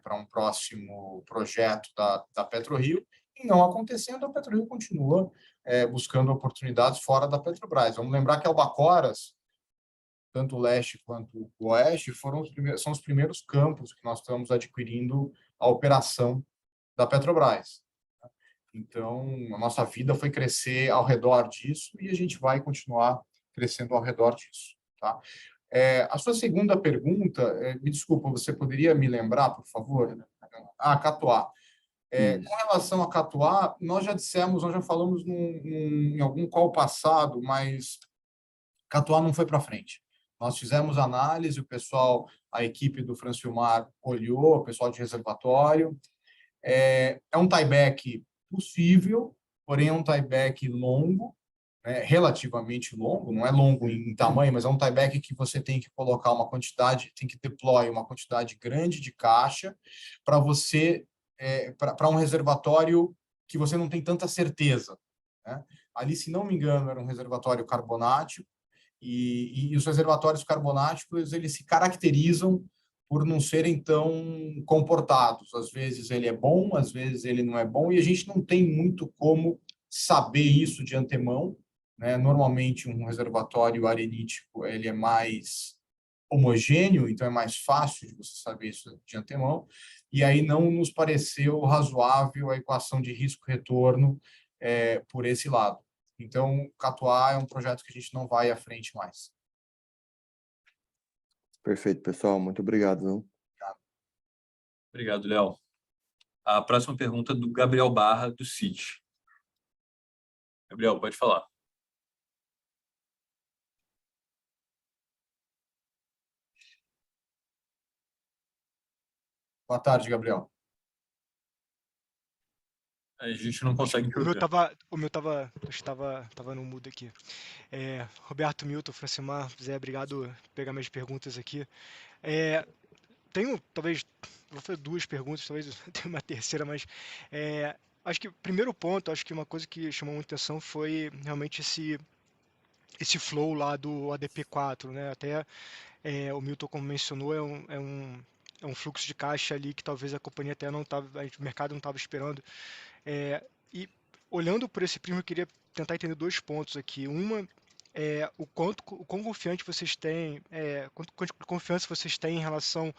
para um próximo projeto da PetroRio, e não acontecendo, a PetroRio continua buscando oportunidades fora da Petrobras. Vamos lembrar que a Albacoras, tanto o leste quanto o oeste, são os primeiros campos que nós estamos adquirindo a operação da Petrobras. Então, a nossa vida foi crescer ao redor disso e a gente vai continuar crescendo ao redor disso. Tá? A sua segunda pergunta, me desculpa, você poderia me lembrar, por favor? Catuá. Com relação a Catuá, nós já falamos em algum call passado, mas Catuá não foi para frente. Nós fizemos análise, a equipe do Francilmar olhou, o pessoal de reservatório. É um tieback possível, porém é um tieback longo, né, relativamente longo, não é longo em tamanho, mas é um tieback que você tem que colocar tem que deploy uma quantidade grande de caixa para um reservatório que você não tem tanta certeza, né? Ali, se não me engano, era um reservatório carbonático, e os reservatórios carbonáticos eles se caracterizam por não serem tão comportados. Às vezes ele é bom, às vezes ele não é bom, e a gente não tem muito como saber isso de antemão, né? Normalmente um reservatório arenítico ele é mais homogêneo, então é mais fácil de você saber isso de antemão, e aí não nos pareceu razoável a equação de risco-retorno por esse lado. Então, Catuá é um projeto que a gente não vai à frente mais. Perfeito, pessoal. Muito obrigado. Viu? Obrigado, Léo. A próxima pergunta é do Gabriel Barra, do Citi. Gabriel, pode falar. Boa tarde, Gabriel. A gente não consegue O meu ouvir. estava no mudo aqui. Roberto, Milton, Francimar, Zé, obrigado por pegar minhas perguntas aqui. Tenho, talvez, vou fazer duas perguntas, talvez eu tenha uma terceira, mas acho que o primeiro ponto, acho que uma coisa que chamou muita atenção foi realmente esse flow lá do ADP4, né? Até o Milton, como mencionou, é um fluxo de caixa ali que talvez a companhia até não estava, o mercado não estava esperando. E olhando por esse prisma, eu queria tentar entender dois pontos aqui. Uma é o quão confiante vocês têm, quanto confiança vocês têm em relação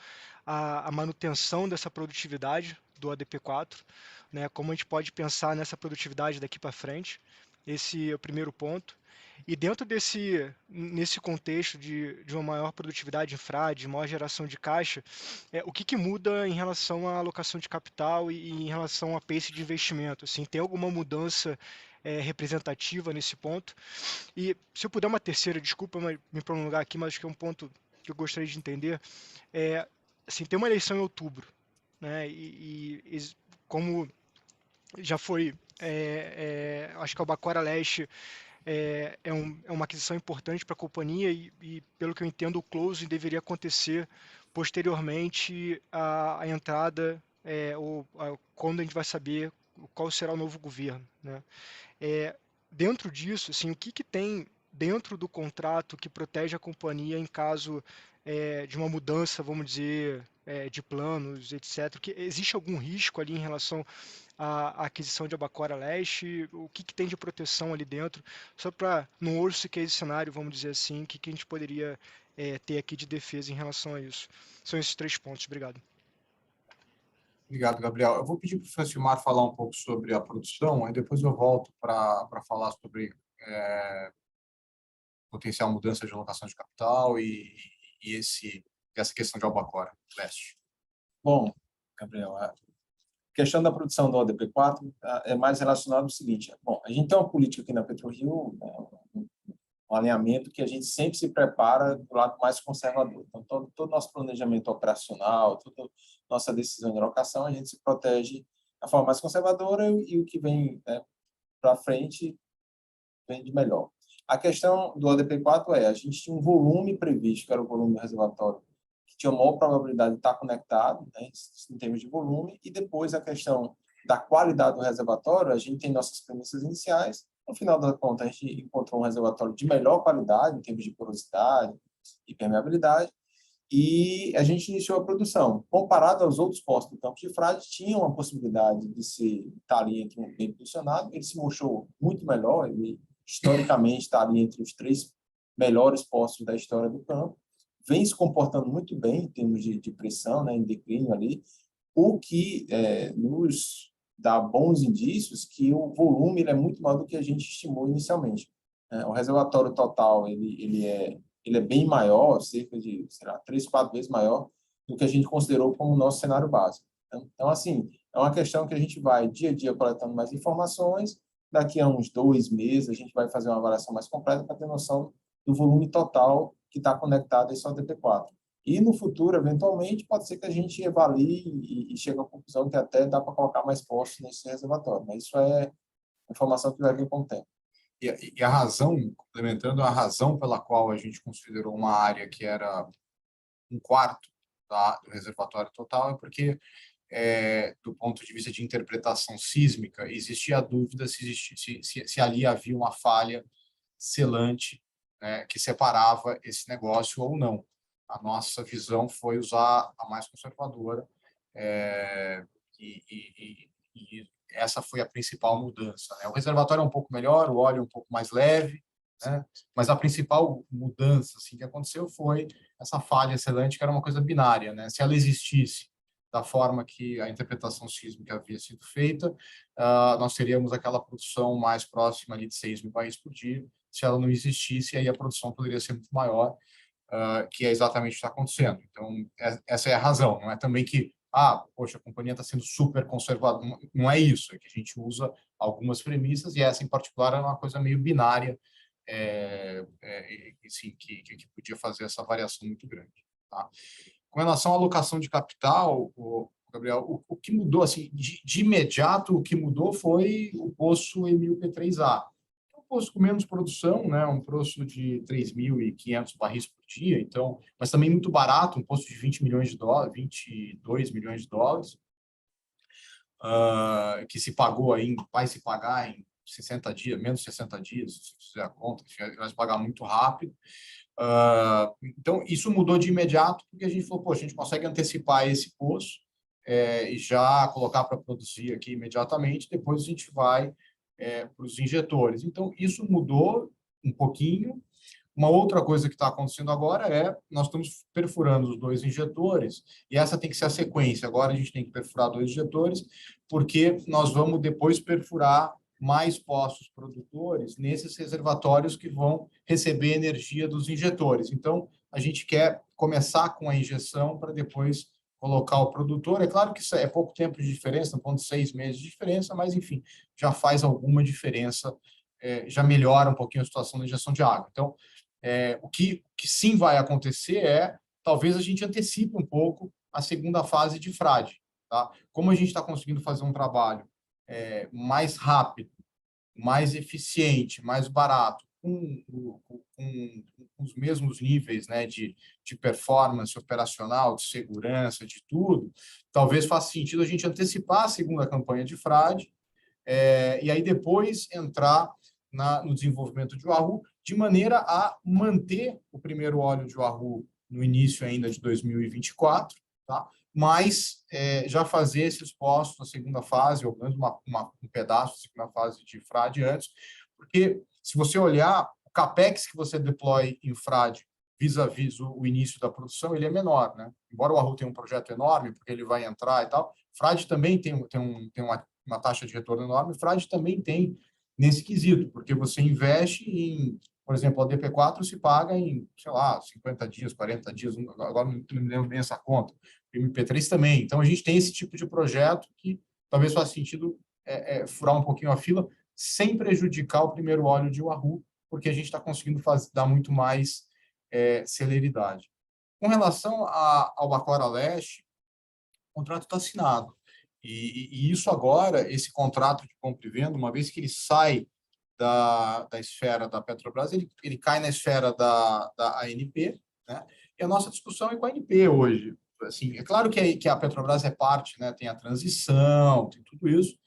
à manutenção dessa produtividade do ADP4, né? Como a gente pode pensar nessa produtividade daqui para frente. Esse é o primeiro ponto. E dentro nesse contexto de uma maior produtividade infra, de maior geração de caixa, o que muda em relação à alocação de capital e em relação a pace de investimento? Assim, tem alguma mudança representativa nesse ponto? E se eu puder uma terceira, desculpa me prolongar aqui, mas acho que é um ponto que eu gostaria de entender. Assim, tem uma eleição em outubro, né? E como já foi, acho que a Albacora Leste é uma aquisição importante para a companhia e, pelo que eu entendo, o closing deveria acontecer posteriormente à entrada, quando a gente vai saber qual será o novo governo, né? Dentro disso, assim, o que tem dentro do contrato que protege a companhia em caso de uma mudança, vamos dizer, de planos, etc. Existe algum risco ali em relação à aquisição de Albacora Leste? O que tem de proteção ali dentro? Só para, num worst case cenário, vamos dizer assim, o que a gente poderia ter aqui de defesa em relação a isso? São esses três pontos. Obrigado. Obrigado, Gabriel. Eu vou pedir para o Francimar falar um pouco sobre a produção, aí depois eu volto para falar sobre potencial mudança de alocação de capital e essa questão de Albacora Leste. Bom, Gabriel, a questão da produção do ODP4 é mais relacionada ao seguinte. Bom, a gente tem uma política aqui na PetroRio, um alinhamento que a gente sempre se prepara do lado mais conservador. Então, todo o nosso planejamento operacional, toda nossa decisão de alocação, a gente se protege da forma mais conservadora e o que vem para frente vem de melhor. A questão do ODP4 a gente tinha um volume previsto, que era o volume do reservatório, que tinha maior probabilidade de estar conectado, né, em termos de volume, e depois a questão da qualidade do reservatório, a gente tem nossas premissas iniciais. No final da conta, a gente encontrou um reservatório de melhor qualidade, em termos de porosidade e permeabilidade, e a gente iniciou a produção. Comparado aos outros postos do campo de Frade, tinha uma possibilidade de estar ali entre um bem posicionado. Ele se mostrou muito melhor, ele historicamente está ali entre os 3 melhores postos da história do campo, vem se comportando muito bem em termos de pressão, né, em declínio ali, o que nos dá bons indícios que o volume ele é muito maior do que a gente estimou inicialmente. O reservatório total ele é bem maior, cerca de, 3, 4 vezes maior do que a gente considerou como o nosso cenário básico. Então, assim, é uma questão que a gente vai dia a dia coletando mais informações. Daqui a uns 2 meses, a gente vai fazer uma avaliação mais completa para ter noção do volume total que está conectado a esse ODP4. E no futuro, eventualmente, pode ser que a gente avalie e chegue à conclusão que até dá para colocar mais postos nesse reservatório. Mas isso é informação que vai vir com o tempo. E a razão, complementando, a razão pela qual a gente considerou uma área que era 1/4 do reservatório total é porque do ponto de vista de interpretação sísmica, existia a dúvida se ali havia uma falha selante, né, que separava esse negócio ou não. A nossa visão foi usar a mais conservadora, e essa foi a principal mudança, né? O reservatório é um pouco melhor, o óleo é um pouco mais leve, né? Mas a principal mudança assim, que aconteceu foi essa falha selante, que era uma coisa binária, né? Se ela existisse da forma que a interpretação sísmica havia sido feita, nós teríamos aquela produção mais próxima ali de 6 mil barris por dia. Se ela não existisse, aí a produção poderia ser muito maior, que é exatamente o que está acontecendo. Então, essa é a razão. Não é também que, poxa, a companhia está sendo super conservadora. Não é isso. É que a gente usa algumas premissas, e essa em particular é uma coisa meio binária, assim, que podia fazer essa variação muito grande. Tá? Com relação à alocação de capital, Gabriel, o que mudou, assim, de imediato, o que mudou foi o poço Emil P3A. Um poço com menos produção, né? Um poço de 3.500 barris por dia, então, mas também muito barato, um poço de 20 milhões de dólares, 22 milhões de dólares, que se pagou aí, vai se pagar em 60 dias, menos 60 dias, se fizer a conta, vai se pagar muito rápido. Então, isso mudou de imediato, porque a gente falou, poxa, a gente consegue antecipar esse poço e já colocar para produzir aqui imediatamente, depois a gente vai para os injetores. Então, isso mudou um pouquinho. Uma outra coisa que está acontecendo agora nós estamos perfurando os 2 injetores, e essa tem que ser a sequência. Agora a gente tem que perfurar 2 injetores, porque nós vamos depois perfurar mais poços produtores nesses reservatórios que vão receber energia dos injetores. Então, a gente quer começar com a injeção para depois colocar o produtor. É claro que isso é pouco tempo de diferença, 6 meses de diferença, mas, enfim, já faz alguma diferença, já melhora um pouquinho a situação da injeção de água. Então, o que sim vai acontecer talvez a gente antecipe um pouco a segunda fase de frade. Tá? Como a gente está conseguindo fazer um trabalho mais rápido, mais eficiente, mais barato, com os mesmos níveis, né, de performance operacional, de segurança, de tudo, talvez faça sentido a gente antecipar a segunda campanha de frade, e aí depois entrar no desenvolvimento de Wahoo, de maneira a manter o primeiro óleo de Wahoo no início ainda de 2024, tá? Mas já fazer esses poços na segunda fase, ou pelo menos um pedaço da segunda fase de frade antes, porque se você olhar o capex que você deploy em frade vis-à-vis o início da produção, ele é menor, né? Embora o Wahoo tenha um projeto enorme, porque ele vai entrar e tal, frade também tem uma taxa de retorno enorme, frade também tem nesse quesito, porque você investe em, por exemplo, a DP4 se paga em, sei lá, 50 dias, 40 dias, agora não me lembro bem essa conta, o MP3 também. Então, a gente tem esse tipo de projeto que talvez faça sentido furar um pouquinho a fila, sem prejudicar o primeiro óleo de Wahoo, porque a gente está conseguindo dar muito mais celeridade. Com relação ao Albacora Leste, o contrato está assinado. E isso agora, esse contrato de compra e venda, uma vez que ele sai da esfera da Petrobras, ele cai na esfera da ANP, né? E a nossa discussão é com a ANP hoje. Assim, é claro que a Petrobras é parte, né? Tem a transição, tem tudo isso,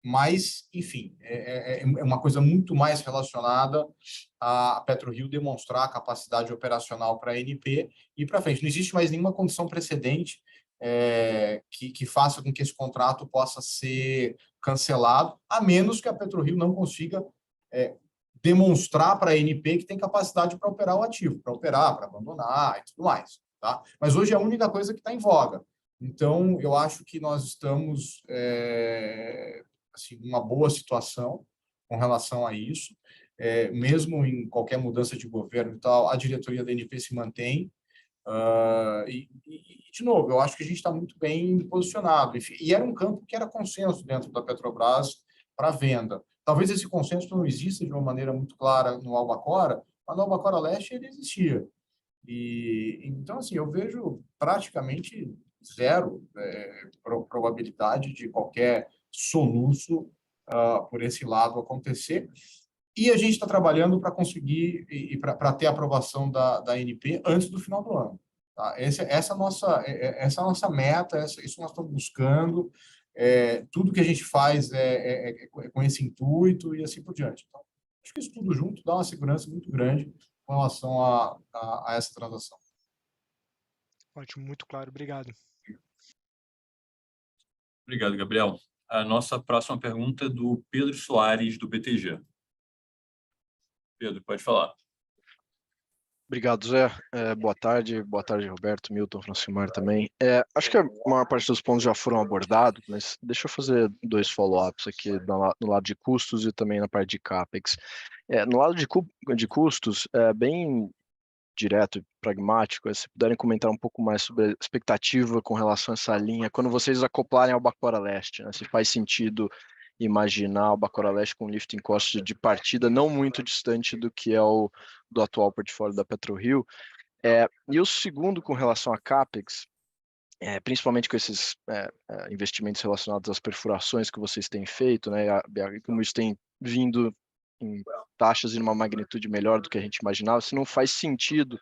mas, enfim, é uma coisa muito mais relacionada a PetroRio demonstrar a capacidade operacional para a ANP e para frente. Não existe mais nenhuma condição precedente que faça com que esse contrato possa ser cancelado, a menos que a PetroRio não consiga demonstrar para a ANP que tem capacidade para operar o ativo, para operar, para abandonar e tudo mais. Tá? Mas hoje é a única coisa que está em voga. Então, eu acho que nós estamos assim, numa boa situação com relação a isso. Mesmo em qualquer mudança de governo e tal, a diretoria da ANP se mantém. De novo, eu acho que a gente está muito bem posicionado. Enfim, e era um campo que era consenso dentro da Petrobras para venda. Talvez esse consenso não exista de uma maneira muito clara no Albacora, mas no Albacora Leste ele existia. Então, assim, eu vejo praticamente zero probabilidade de qualquer soluço por esse lado acontecer. E a gente está trabalhando para conseguir e para ter a aprovação da ANP antes do final do ano. Tá? Essa é a nossa meta, isso nós estamos buscando. Tudo que a gente faz é com esse intuito e assim por diante. Então, acho que isso tudo junto dá uma segurança muito grande com relação a essa transação. Ótimo, muito claro. Obrigado. Obrigado, Gabriel. A nossa próxima pergunta é do Pedro Soares, do BTG. Pedro, pode falar. Obrigado, Zé. Boa tarde, Roberto, Milton, Francimar também. Acho que a maior parte dos pontos já foram abordados, mas deixa eu fazer 2 follow-ups aqui no lado de custos e também na parte de CAPEX. No lado de custos, bem direto e pragmático, se puderem comentar um pouco mais sobre a expectativa com relação a essa linha, quando vocês acoplarem ao Bacora Leste, né? Se faz sentido imaginar o Bacora Leste com lifting cost de partida não muito distante do que é o do atual portfólio da PetroRio. E o segundo, com relação a CAPEX, principalmente com esses investimentos relacionados às perfurações que vocês têm feito, né, como isso tem vindo em taxas em uma magnitude melhor do que a gente imaginava, se não faz sentido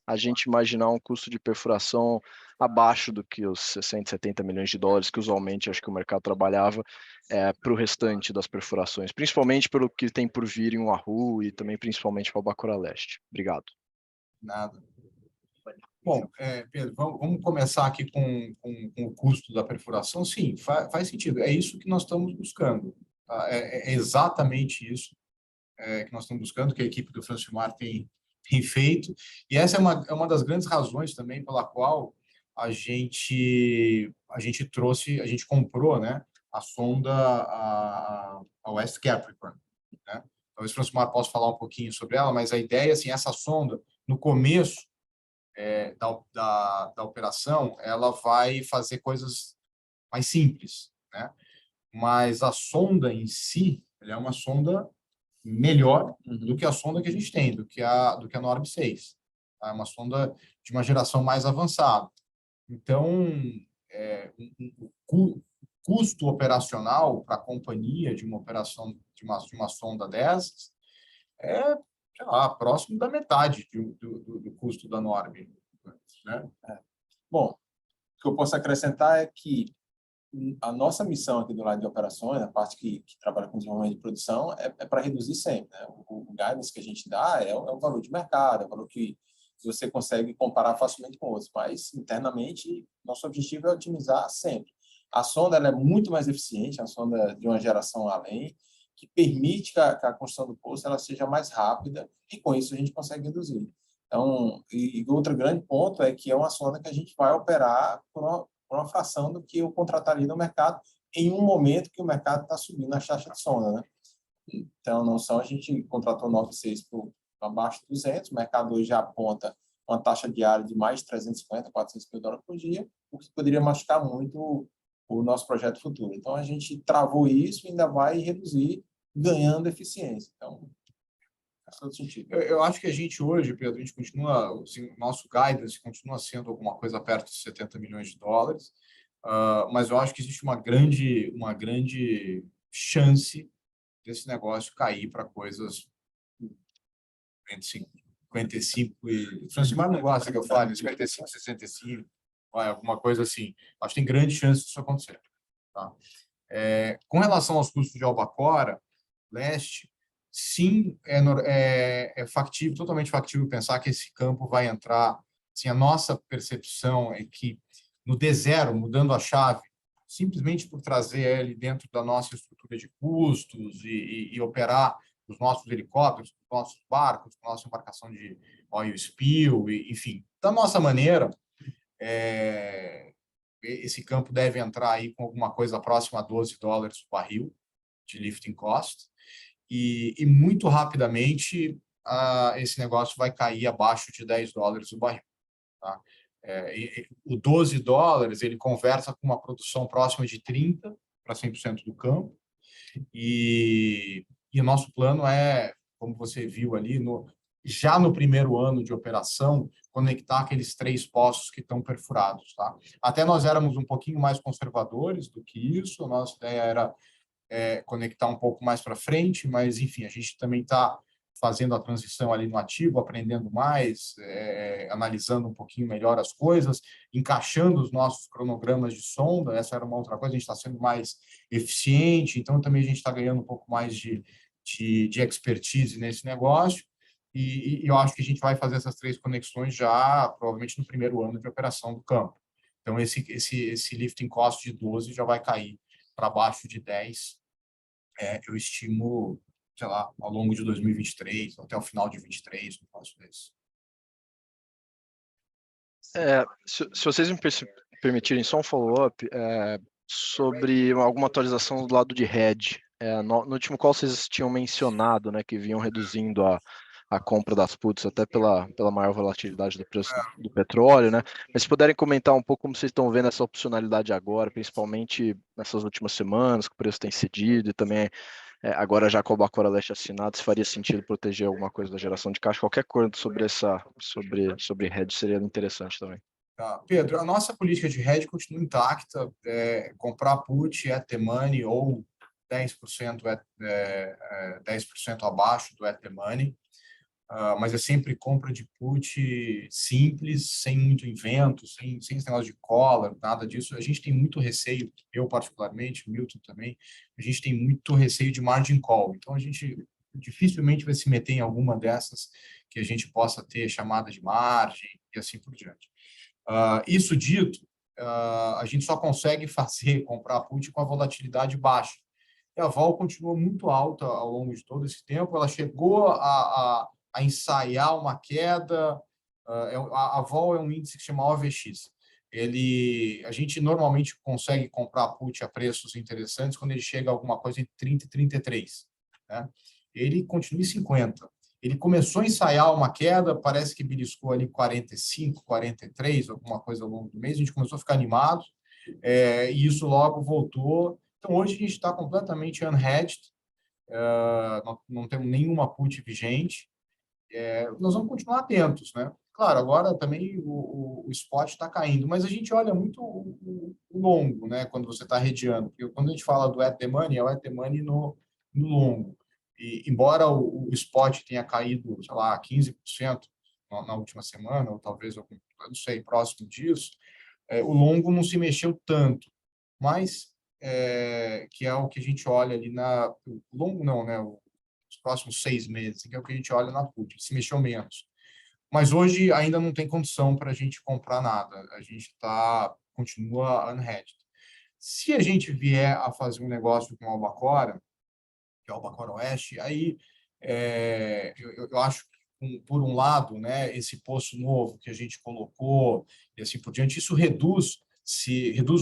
a gente imaginar um custo de perfuração abaixo do que os 60, 70 milhões de dólares que usualmente acho que o mercado trabalhava para o restante das perfurações, principalmente pelo que tem por vir em Wahoo e também principalmente para o Bacora Leste. Obrigado. Nada. Bom, Pedro, vamos começar aqui com o custo da perfuração. Sim, faz sentido. É isso que nós estamos buscando. Tá? É exatamente isso que nós estamos buscando, que a equipe do Francimar tem feito. E essa é uma das grandes razões também pela qual a gente comprou, né, a sonda a West Capricorn. Né? Talvez o Francimar possa falar um pouquinho sobre ela, mas a ideia, assim, essa sonda, no começo da operação, ela vai fazer coisas mais simples, né? Mas a sonda em si, ela é uma sonda melhor do que a sonda que a gente tem, do que a Norb 6. É uma sonda de uma geração mais avançada. Então, o custo operacional para a companhia de uma operação de uma sonda dessas é, sei lá, próximo da metade do custo da Norb. Né? Bom, o que eu posso acrescentar é que a nossa missão aqui do lado de operações, a parte que trabalha com desenvolvimento de produção, é para reduzir sempre. Né? O guidance que a gente dá é o valor de mercado, é o valor que você consegue comparar facilmente com outros, mas internamente nosso objetivo é otimizar sempre. A sonda ela é muito mais eficiente, a sonda de uma geração além, que permite que a construção do poço ela seja mais rápida e com isso a gente consegue reduzir. Então, e outro grande ponto é que é uma sonda que a gente vai operar por uma fração do que eu contrataria no mercado em um momento que o mercado está subindo a taxa de sonda, né? Então, não só a gente contratou 96 por abaixo de 200, o mercado hoje já aponta uma taxa diária de mais de 350, 400 mil dólares por dia, o que poderia machucar muito o nosso projeto futuro. Então, a gente travou isso e ainda vai reduzir, ganhando eficiência. Então, faz todo sentido. Eu acho que a gente hoje, Pedro, a gente continua, assim, o nosso guidance continua sendo alguma coisa perto de 70 milhões de dólares, mas eu acho que existe uma grande chance desse negócio cair para coisas entre 55 e... Francimar não gosta que eu fale, 55, 65, alguma coisa assim. Acho que tem grande chance disso acontecer. Tá? Com relação aos custos de Albacora Leste, sim, é factível, totalmente factível pensar que esse campo vai entrar. Assim, a nossa percepção é que no D0, mudando a chave, simplesmente por trazer ele dentro da nossa estrutura de custos e operar os nossos helicópteros, os nossos barcos, a nossa embarcação de oil spill, enfim, da nossa maneira, esse campo deve entrar aí com alguma coisa próxima a $12 o barril de lifting cost, e muito rapidamente esse negócio vai cair abaixo de $10 o barril. Tá? O $12 ele conversa com uma produção próxima de 30% para 100% do campo, e o nosso plano é, como você viu ali, já no primeiro ano de operação, conectar aqueles 3 poços que estão perfurados. Tá? Até nós éramos um pouquinho mais conservadores do que isso, a nossa ideia era conectar um pouco mais para frente, mas, enfim, a gente também está fazendo a transição ali no ativo, aprendendo mais, analisando um pouquinho melhor as coisas, encaixando os nossos cronogramas de sonda. Essa era uma outra coisa, a gente está sendo mais eficiente, então também a gente está ganhando um pouco mais de expertise nesse negócio, e eu acho que a gente vai fazer essas 3 conexões já, provavelmente, no primeiro ano de operação do campo. Então, esse lifting cost de 12 já vai cair para baixo de 10, eu estimo, sei lá, ao longo de 2023, até o final de 23, no próximo desse. Se vocês me permitirem só um follow-up sobre alguma atualização do lado de hedge. No último call vocês tinham mencionado, né, que vinham reduzindo a compra das puts até pela maior volatilidade do preço do petróleo, né? Mas se puderem comentar um pouco como vocês estão vendo essa opcionalidade agora, principalmente nessas últimas semanas, que o preço tem cedido, e também agora já com o Albacora Leste assinado, se faria sentido proteger alguma coisa da geração de caixa, qualquer coisa sobre hedge seria interessante também. Tá. Pedro, a nossa política de hedge continua intacta, comprar put at the money ou 10%, 10% abaixo do at the money, mas é sempre compra de put simples, sem muito invento, sem esse negócio de collar, nada disso. A gente tem muito receio, eu particularmente, o Milton também, a gente tem muito receio de margin call, então a gente dificilmente vai se meter em alguma dessas que a gente possa ter chamada de margem e assim por diante. Isso dito, a gente só consegue comprar put com a volatilidade baixa. E a vol continua muito alta ao longo de todo esse tempo. Ela chegou a ensaiar uma queda. A vol é um índice que se chama OVX. A gente normalmente consegue comprar put a preços interessantes quando ele chega a alguma coisa entre 30 e 33. Né? Ele continua em 50. Ele começou a ensaiar uma queda, parece que beliscou ali 45, 43, alguma coisa ao longo do mês. A gente começou a ficar animado, e isso logo voltou. Então, hoje a gente está completamente unhedged, não temos nenhuma put vigente. Nós vamos continuar atentos, né? Claro, agora também o spot está caindo, mas a gente olha muito o longo, né? Quando você está hedgeando, porque quando a gente fala do at the money, é o at the money no longo. E, embora o spot tenha caído, sei lá, 15% na última semana, ou talvez, eu não sei, próximo disso, o longo não se mexeu tanto, mas que é o que a gente olha ali o longo não, né? Os próximos 6 meses, que é o que a gente olha na put, se mexeu menos. Mas hoje ainda não tem condição para a gente comprar nada, a gente continua unhedged. Se a gente vier a fazer um negócio com a Albacora, que é o Albacora Oeste, aí eu acho que, por um lado, né, esse poço novo que a gente colocou e assim por diante, isso reduz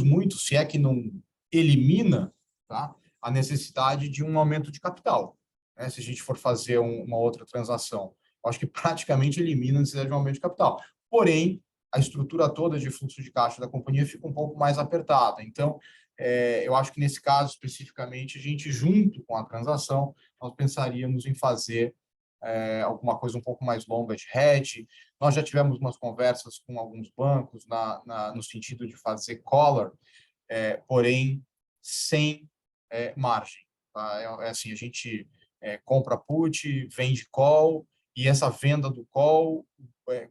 muito, se é que não elimina, tá, a necessidade de um aumento de capital, né, se a gente for fazer uma outra transação. Eu acho que praticamente elimina a necessidade de um aumento de capital. Porém, a estrutura toda de fluxo de caixa da companhia fica um pouco mais apertada. Então, eu acho que nesse caso, especificamente, a gente, junto com a transação, nós pensaríamos em fazer alguma coisa um pouco mais longa de hedge. Nós já tivemos umas conversas com alguns bancos no sentido de fazer collar, porém, sem margem. Tá? Assim, a gente compra put, vende call, e essa venda do call,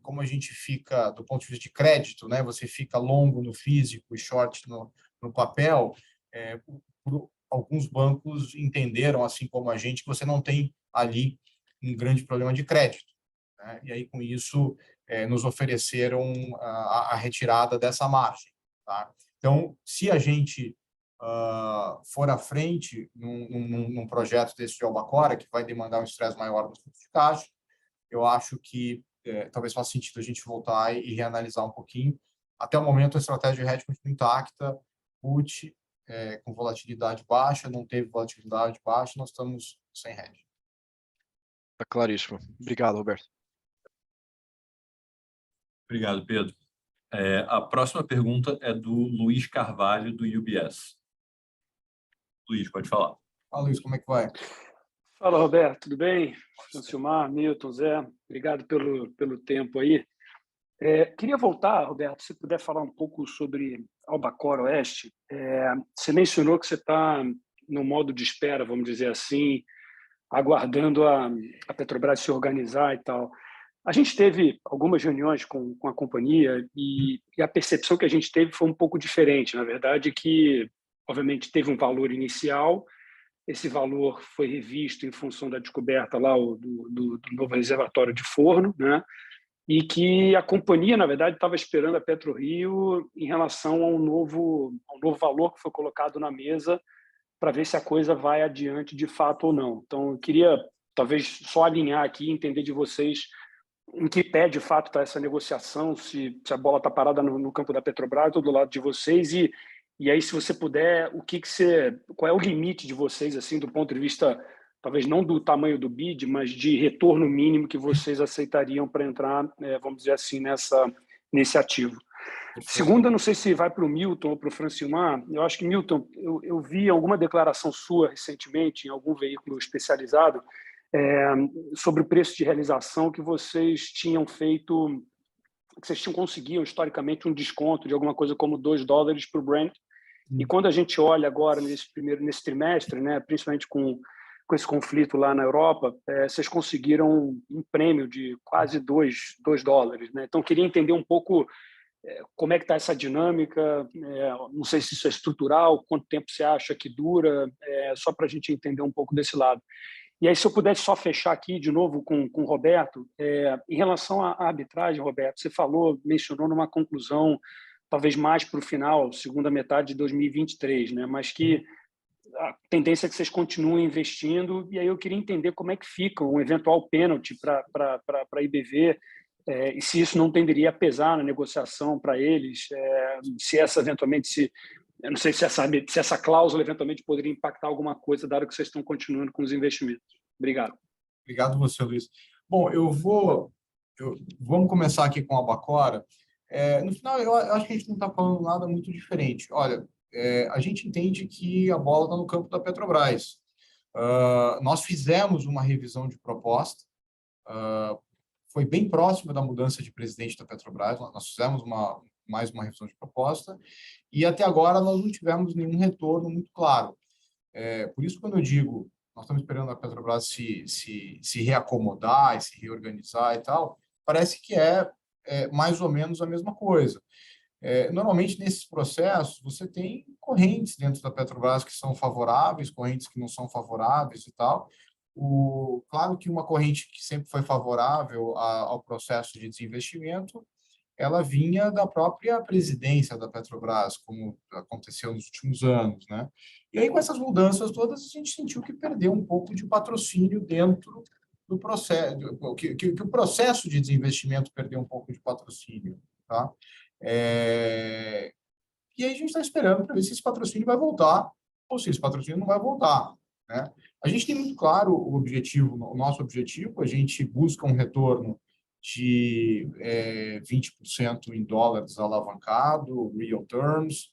como a gente fica, do ponto de vista de crédito, né, você fica longo no físico e short no papel, alguns bancos entenderam, assim como a gente, que você não tem ali um grande problema de crédito. Né? E aí, com isso, nos ofereceram a retirada dessa margem. Tá? Então, se a gente for à frente num projeto desse de Albacora, que vai demandar um estresse maior no fluxo de caixa, eu acho que talvez faça sentido a gente voltar e reanalisar um pouquinho. Até o momento, a estratégia de hedge continua intacta, put, com volatilidade baixa, não teve volatilidade baixa, nós estamos sem hedge. Está claríssimo. Obrigado, Roberto. Obrigado, Pedro. A próxima pergunta é do Luiz Carvalho, do UBS. Luiz, pode falar. Fala, Luiz, como é que vai? Fala, Roberto, tudo bem? Francilmar, Milton, Zé, obrigado pelo tempo aí. Queria voltar, Roberto, se puder falar um pouco sobre Albacora Oeste. Você mencionou que você está no modo de espera, vamos dizer assim, aguardando a Petrobras se organizar e tal. A gente teve algumas reuniões com a companhia e a percepção que a gente teve foi um pouco diferente. Na verdade, que, obviamente, teve um valor inicial, esse valor foi revisto em função da descoberta lá do novo reservatório de Forno, né? E que a companhia, na verdade, estava esperando a PetroRio em relação ao novo valor que foi colocado na mesa para ver se a coisa vai adiante de fato ou não. Então, eu queria, talvez, só alinhar aqui, entender de vocês em que pé, de fato, está essa negociação, se a bola está parada no campo da Petrobras ou do lado de vocês, e aí, se você puder, qual é o limite de vocês, assim, do ponto de vista, talvez não do tamanho do bid, mas de retorno mínimo que vocês aceitariam para entrar, vamos dizer assim, nesse ativo. Segunda, não sei se vai para o Milton ou para o Francilmar. Eu acho que, Milton, eu vi alguma declaração sua recentemente em algum veículo especializado sobre o preço de realização que vocês tinham feito, que vocês conseguiam historicamente um desconto de alguma coisa como $2 para o Brent. E quando a gente olha agora nesse trimestre, né, principalmente com esse conflito lá na Europa, vocês conseguiram um prêmio de quase $2, né? Então, queria entender um pouco como é que está essa dinâmica, não sei se isso é estrutural, quanto tempo você acha que dura, só para a gente entender um pouco desse lado. E aí, se eu pudesse só fechar aqui de novo com o Roberto, em relação à arbitragem, Roberto, você mencionou numa conclusão, talvez mais para o final, segunda metade de 2023, né? Mas que a tendência é que vocês continuem investindo, e aí eu queria entender como é que fica um eventual pênalti para a IBV, e se isso não tenderia a pesar na negociação para eles, se essa eventualmente, eu não sei se essa cláusula eventualmente poderia impactar alguma coisa, dado que vocês estão continuando com os investimentos. Obrigado. Obrigado você, Luiz. Bom, vamos começar aqui com a Albacora. No final, eu acho que a gente não está falando nada muito diferente. Olha, a gente entende que a bola está no campo da Petrobras. Nós fizemos uma revisão de proposta, foi bem próxima da mudança de presidente da Petrobras, nós fizemos mais uma revisão de proposta, e até agora nós não tivemos nenhum retorno muito claro. Por isso, quando eu digo, nós estamos esperando a Petrobras se reacomodar, e se reorganizar e tal, parece que é mais ou menos a mesma coisa. Normalmente, nesses processos, você tem correntes dentro da Petrobras que são favoráveis, correntes que não são favoráveis e tal. Claro que uma corrente que sempre foi favorável ao processo de desinvestimento, ela vinha da própria presidência da Petrobras, como aconteceu nos últimos anos, né? E aí, com essas mudanças todas, a gente sentiu que perdeu um pouco de patrocínio dentro do processo, que o processo de desinvestimento perdeu um pouco de patrocínio, tá? E aí a gente está esperando para ver se esse patrocínio vai voltar ou se esse patrocínio não vai voltar, né? A gente tem muito claro o nosso objetivo, a gente busca um retorno de 20% em dólares alavancado, real terms,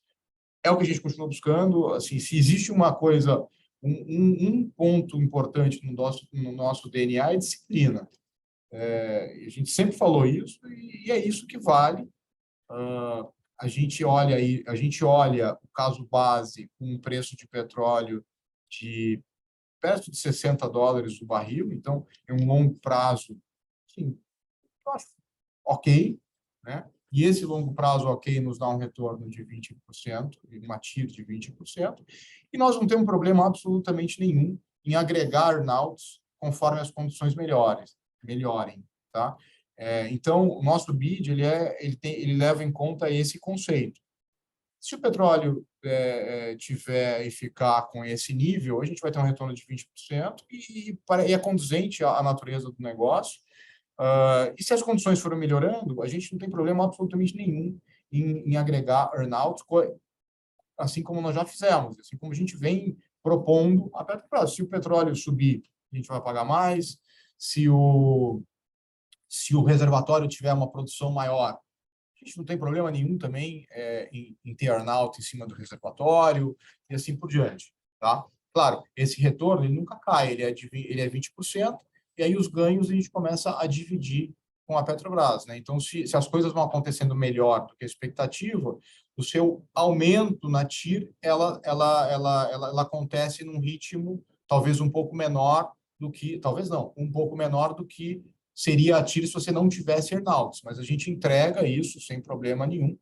é o que a gente continua buscando. Assim, se existe uma coisa, um ponto importante no nosso DNA é disciplina. A gente sempre falou isso e é isso que vale. A gente olha o caso base com um preço de petróleo de perto de $60 o barril, então é um longo prazo, sim, eu acho ok, né? E esse longo prazo ok nos dá um retorno de 20%, uma TIR de 20%, e nós não temos problema absolutamente nenhum em agregar earn-outs conforme as condições melhorem, tá? Então, o nosso bid ele leva em conta esse conceito. Se o petróleo tiver e ficar com esse nível, a gente vai ter um retorno de 20% e é condizente à natureza do negócio. E se as condições forem melhorando, a gente não tem problema absolutamente nenhum em agregar earn-out, assim como nós já fizemos, assim como a gente vem propondo a Petrobras. Se o petróleo subir, a gente vai pagar mais. Se o reservatório tiver uma produção maior, a gente não tem problema nenhum também em ter earn-out em cima do reservatório e assim por diante, tá? Claro, esse retorno ele nunca cai, ele é 20%, e aí os ganhos a gente começa a dividir com a Petrobras, né? Então, se as coisas vão acontecendo melhor do que a expectativa, o seu aumento na TIR, ela acontece num ritmo talvez um pouco menor do que, talvez não, um pouco menor do que seria a TIR se você não tivesse earnouts, mas a gente entrega isso sem problema nenhum.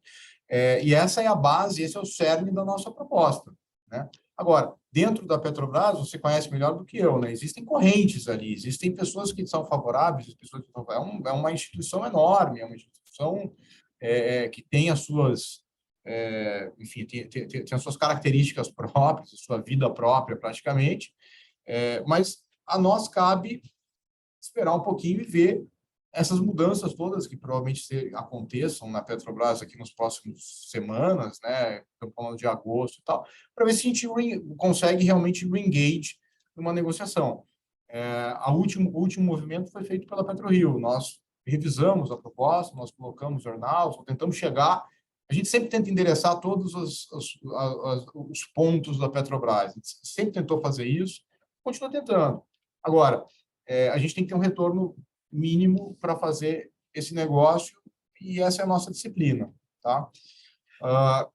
E essa é a base, esse é o cerne da nossa proposta, né? Agora, dentro da Petrobras, você conhece melhor do que eu, né? Existem correntes ali, existem pessoas que são favoráveis, pessoas que é uma instituição enorme, é uma instituição que tem as suas, enfim, tem as suas características próprias, a sua vida própria, praticamente, mas a nós cabe esperar um pouquinho e ver essas mudanças todas que provavelmente aconteçam na Petrobras aqui nos próximos semanas, né? Estamos falando de agosto e tal, para ver se a gente consegue realmente re-engage numa negociação. O último movimento foi feito pela PetroRio. Nós revisamos a proposta, nós colocamos jornal, tentamos chegar. A gente sempre tenta endereçar todos os pontos da Petrobras. A gente sempre tentou fazer isso, continua tentando. Agora, a gente tem que ter um retorno mínimo para fazer esse negócio e essa é a nossa disciplina, tá?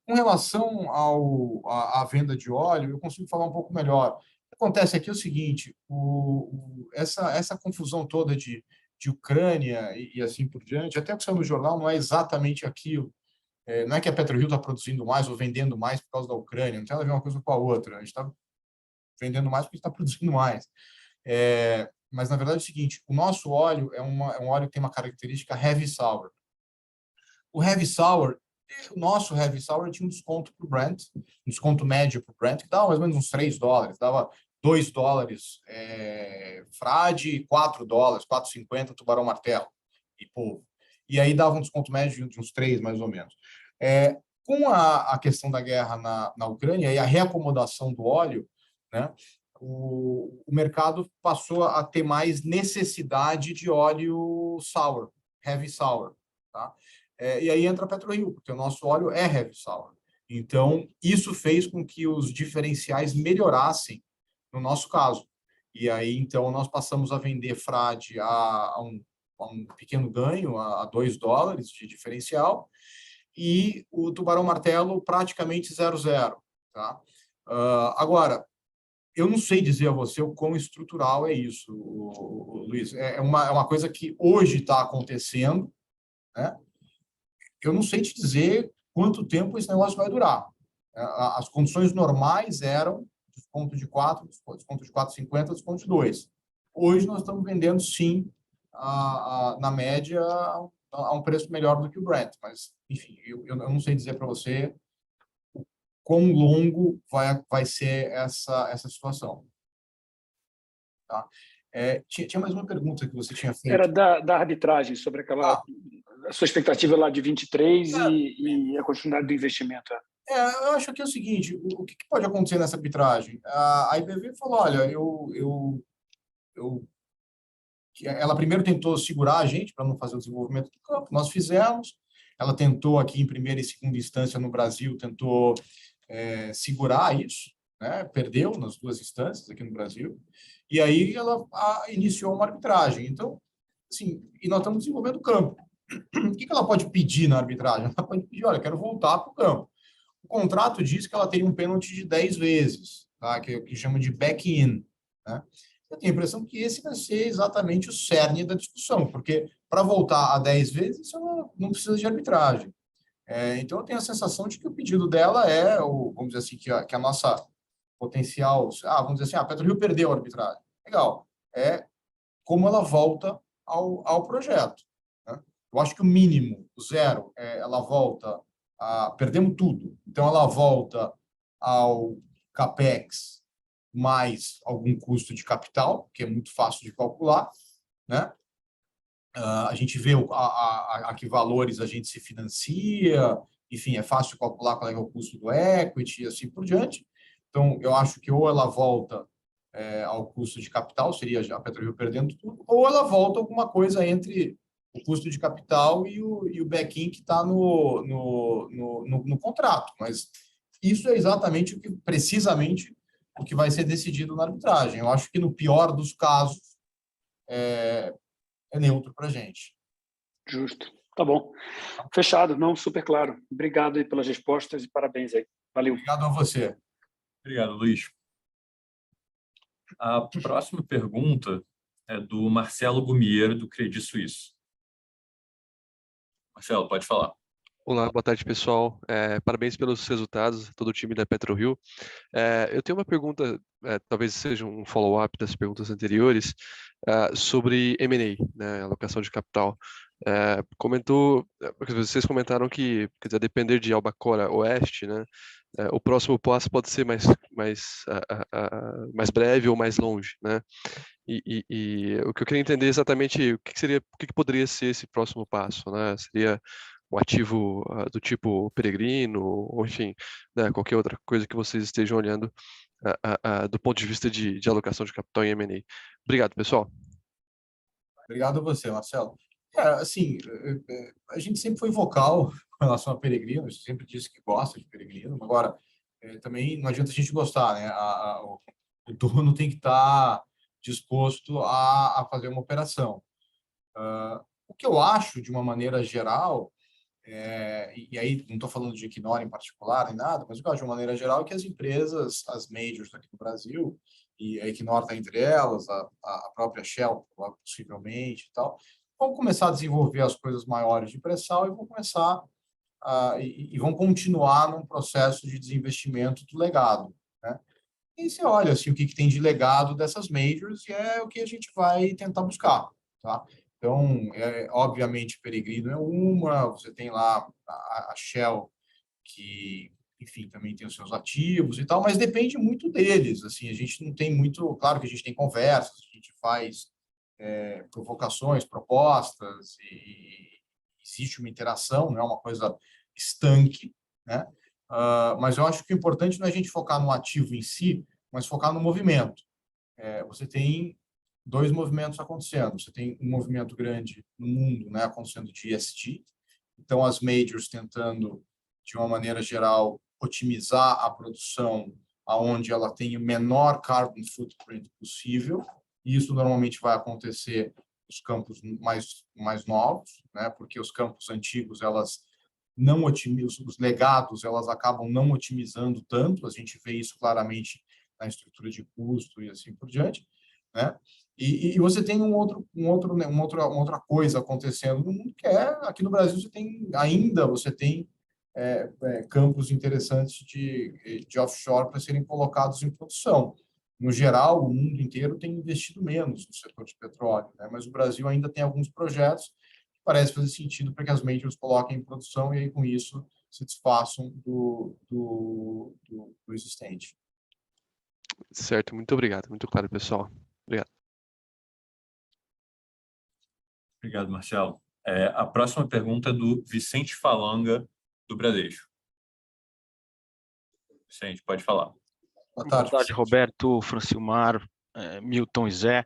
Com relação à venda de óleo, eu consigo falar um pouco melhor. O que acontece aqui é o seguinte, essa confusão toda de Ucrânia e assim por diante, até o que saiu no jornal não é exatamente aquilo. Não é que a PetroRio está produzindo mais ou vendendo mais por causa da Ucrânia, não tem nada a ver uma coisa com a outra. A gente está vendendo mais porque está produzindo mais. Mas, na verdade, é o seguinte, o nosso óleo é um óleo que tem uma característica heavy sour. O nosso heavy sour tinha um desconto para o Brent, um desconto médio para o Brent, que dava mais ou menos uns $3, dava $2 frade, $4, $4,50 tubarão martelo e polvo. E aí dava um desconto médio de uns 3, mais ou menos. Com a questão da guerra na Ucrânia e a reacomodação do óleo, né, o mercado passou a ter mais necessidade de óleo sour, heavy sour, tá? E aí entra a PetroRio, porque o nosso óleo é heavy sour. Então, isso fez com que os diferenciais melhorassem no nosso caso. E aí, então, nós passamos a vender frade a um pequeno ganho, a $2 de diferencial, e o tubarão martelo praticamente 0,0, tá? Agora, eu não sei dizer a você o quão estrutural é isso, Luiz. É uma coisa que hoje está acontecendo, né? Eu não sei te dizer quanto tempo esse negócio vai durar. As condições normais eram desconto de 4, desconto de 4,50, desconto de 2. Hoje nós estamos vendendo, sim, na média, a um preço melhor do que o Brent. Mas, enfim, eu não sei dizer para você quão longo vai ser essa situação. Tá? Tinha mais uma pergunta que você tinha feito. Era da arbitragem, sobre aquela a sua expectativa lá de 23 e a continuidade do investimento. Eu acho que é o seguinte, o que pode acontecer nessa arbitragem? A IBV falou, olha, ela primeiro tentou segurar a gente para não fazer o desenvolvimento do campo, nós fizemos, ela tentou aqui em primeira e segunda instância no Brasil, tentou segurar isso, né? Perdeu nas duas instâncias aqui no Brasil, e aí ela iniciou uma arbitragem. Então, assim, e nós estamos desenvolvendo o campo. O que ela pode pedir na arbitragem? Ela pode pedir, olha, quero voltar para o campo. O contrato diz que ela tem um pênalti de 10 vezes, tá? que chama de back-in, né? Eu tenho a impressão que esse vai ser exatamente o cerne da discussão, porque para voltar a 10 vezes, isso não precisa de arbitragem. Então, eu tenho a sensação de que o pedido dela vamos dizer assim, que a nossa potencial, vamos dizer assim, a PetroRio perdeu a arbitragem. Legal. Como ela volta ao projeto, né? Eu acho que o mínimo, o 0, ela volta perdemos tudo. Então, ela volta ao CAPEX mais algum custo de capital, que é muito fácil de calcular, né? A gente vê a que valores a gente se financia, enfim, é fácil de calcular qual é o custo do equity e assim por diante. Então, eu acho que ou ela volta ao custo de capital, seria a PetroRio perdendo tudo, ou ela volta alguma coisa entre o custo de capital e o back-in que está no contrato. Mas isso é exatamente precisamente o que vai ser decidido na arbitragem. Eu acho que, no pior dos casos, é neutro para a gente. Justo. Tá bom. Fechado. Não, super claro. Obrigado aí pelas respostas e parabéns aí. Valeu. Obrigado a você. Obrigado, Luiz. A próxima pergunta é do Marcelo Gumiero, do Credit Suisse. Marcelo, pode falar. Olá, boa tarde, pessoal. Parabéns pelos resultados, todo o time da PetroRio. Eu tenho uma pergunta, talvez seja um follow-up das perguntas anteriores, sobre M&A, né, alocação de capital. Vocês comentaram que, quer dizer, depender de Albacora Oeste, né, o próximo passo pode ser mais breve ou mais longe, né? E o que eu queria entender exatamente o que poderia ser esse próximo passo, né? Seria um ativo do tipo peregrino, ou enfim, né, qualquer outra coisa que vocês estejam olhando do ponto de vista de alocação de capital em M&A. Obrigado, pessoal. Obrigado a você, Marcelo. Assim, a gente sempre foi vocal com relação a peregrino, a gente sempre disse que gosta de peregrino. Agora, também não adianta a gente gostar, né? O dono tem que estar disposto a fazer uma operação. O que eu acho, de uma maneira geral, e aí não estou falando de Equinor em particular, nem nada, mas o que eu acho de uma maneira geral é que as empresas, as majors aqui no Brasil, e a Equinor está entre elas, a própria Shell, possivelmente, e tal, vão começar a desenvolver as coisas maiores de pré-sal e vão começar e vão continuar num processo de desinvestimento do legado, né? E você olha assim, o que tem de legado dessas majors e é o que a gente vai tentar buscar, tá? Então, obviamente, Peregrino é uma, você tem lá a Shell, que, enfim, também tem os seus ativos e tal, mas depende muito deles, assim, a gente não tem muito, claro que a gente tem conversas, a gente faz provocações, propostas, e existe uma interação, não é uma coisa estanque, né? Mas eu acho que o importante não é a gente focar no ativo em si, mas focar no movimento. Você tem dois movimentos acontecendo. Você tem um movimento grande no mundo, né, acontecendo de ESG. Então, as majors tentando, de uma maneira geral, otimizar a produção aonde ela tem o menor carbon footprint possível. E isso normalmente vai acontecer nos campos mais novos, né, porque os campos antigos, elas não otimizam, os legados, elas acabam não otimizando tanto. A gente vê isso claramente na estrutura de custo e assim por diante, né? E você tem uma outra coisa acontecendo no mundo, que aqui no Brasil você tem campos interessantes de offshore para serem colocados em produção. No geral, o mundo inteiro tem investido menos no setor de petróleo, né? Mas o Brasil ainda tem alguns projetos que parece fazer sentido para que as majors coloquem em produção e aí, com isso, se desfaçam do existente. Certo, muito obrigado. Muito claro, pessoal. Obrigado. Obrigado, Marcelo. A próxima pergunta é do Vicente Falanga, do Bradesco. Vicente, pode falar. Boa tarde, Roberto, Francilmar, Milton e Zé.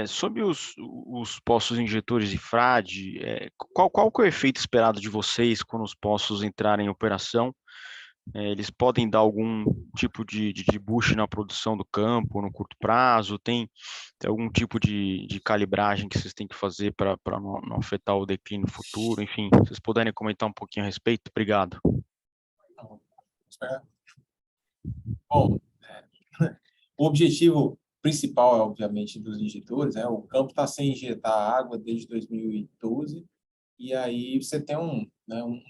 Sobre os poços injetores de frade, qual que é o efeito esperado de vocês quando os poços entrarem em operação? Eles podem dar algum tipo de boost na produção do campo no curto prazo? Tem algum tipo de calibragem que vocês têm que fazer para não afetar o declínio futuro? Enfim, se vocês puderem comentar um pouquinho a respeito, obrigado. Bom, o objetivo principal, obviamente, dos injetores, o campo está sem injetar água desde 2012, e aí você tem um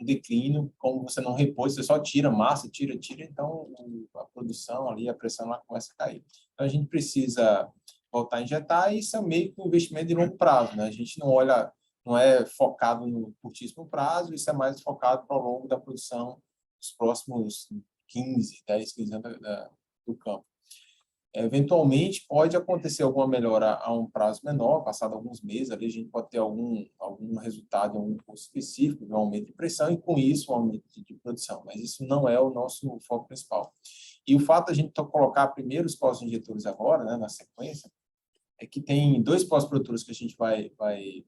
declínio, como você não repôs, você só tira massa, tira, então a produção ali, a pressão lá começa a cair. Então a gente precisa voltar a injetar, e isso é meio que um investimento de longo prazo, né? A gente não é focado no curtíssimo prazo, isso é mais focado para o longo da produção dos próximos 15 anos do campo. Eventualmente, pode acontecer alguma melhora a um prazo menor, passado alguns meses, ali a gente pode ter algum resultado, algum curso específico, um aumento de pressão, e com isso um aumento de produção, mas isso não é o nosso foco principal. E o fato de a gente colocar primeiro os poços injetores agora, né, na sequência, é que tem dois poços produtores que a gente vai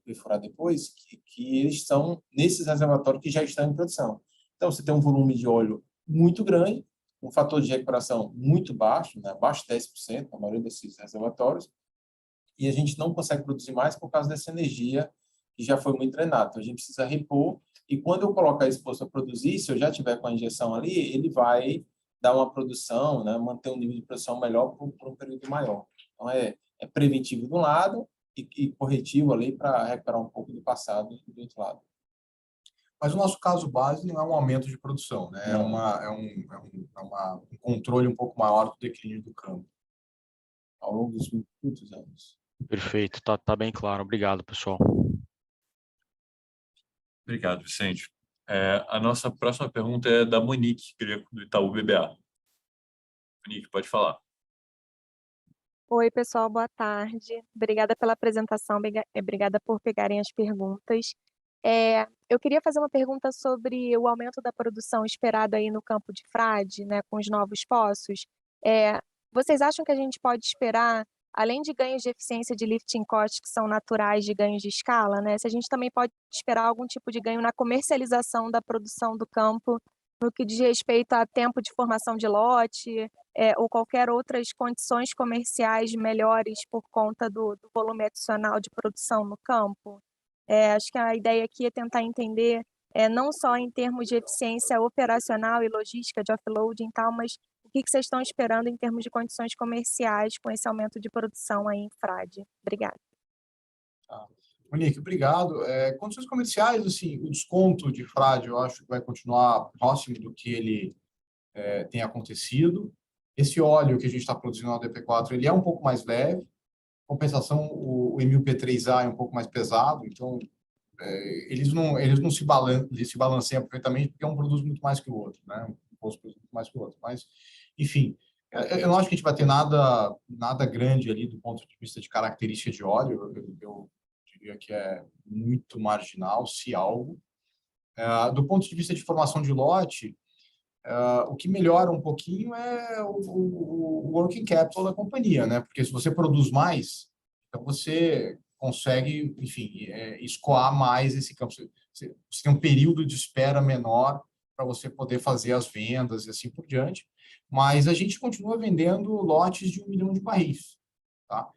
perfurar depois, que eles estão nesses reservatórios que já estão em produção. Então, você tem um volume de óleo muito grande, um fator de recuperação muito baixo, né, abaixo de 10%, na maioria desses reservatórios, e a gente não consegue produzir mais por causa dessa energia que já foi muito drenada. Então, a gente precisa repor, e quando eu colocar esse poço a produzir, se eu já tiver com a injeção ali, ele vai dar uma produção, né, manter um nível de produção melhor por um período maior. Então, é preventivo de um lado e corretivo ali para recuperar um pouco do passado do outro lado. Mas o nosso caso base não é um aumento de produção, né? É um controle um pouco maior do declínio do câmbio ao longo dos muitos anos. Perfeito, tá bem claro. Obrigado, pessoal. Obrigado, Vicente. A nossa próxima pergunta é da Monique Greco, do Itaú BBA. Monique, pode falar. Oi, pessoal, boa tarde. Obrigada pela apresentação, obrigada por pegarem as perguntas. Eu queria fazer uma pergunta sobre o aumento da produção esperado aí no campo de Frade, né, com os novos poços. Vocês acham que a gente pode esperar, além de ganhos de eficiência de lifting cost, que são naturais de ganhos de escala, né, se a gente também pode esperar algum tipo de ganho na comercialização da produção do campo, no que diz respeito a tempo de formação de lote, ou qualquer outras condições comerciais melhores por conta do volume adicional de produção no campo? Acho que a ideia aqui é tentar entender, não só em termos de eficiência operacional e logística de offloading e tal, mas o que vocês estão esperando em termos de condições comerciais com esse aumento de produção aí em Frade. Obrigada. Monique, obrigado. Condições comerciais, assim, o desconto de Frade, eu acho que vai continuar próximo do que ele tem acontecido. Esse óleo que a gente está produzindo na DP4, ele é um pouco mais leve. Compensação, o MUP3A é um pouco mais pesado, então eles não se balanceiam perfeitamente, porque um produz muito mais que o outro, né? Um posto produz muito mais que o outro. Mas, enfim, eu não acho que a gente vai ter nada grande ali do ponto de vista de característica de óleo. Eu diria que é muito marginal, se algo. Do ponto de vista de formação de lote, o que melhora um pouquinho é o working capital da companhia, né? Porque se você produz mais, então você consegue, enfim, escoar mais esse campo. Você tem um período de espera menor para você poder fazer as vendas e assim por diante. Mas a gente continua vendendo lotes de 1 milhão de barris, tá?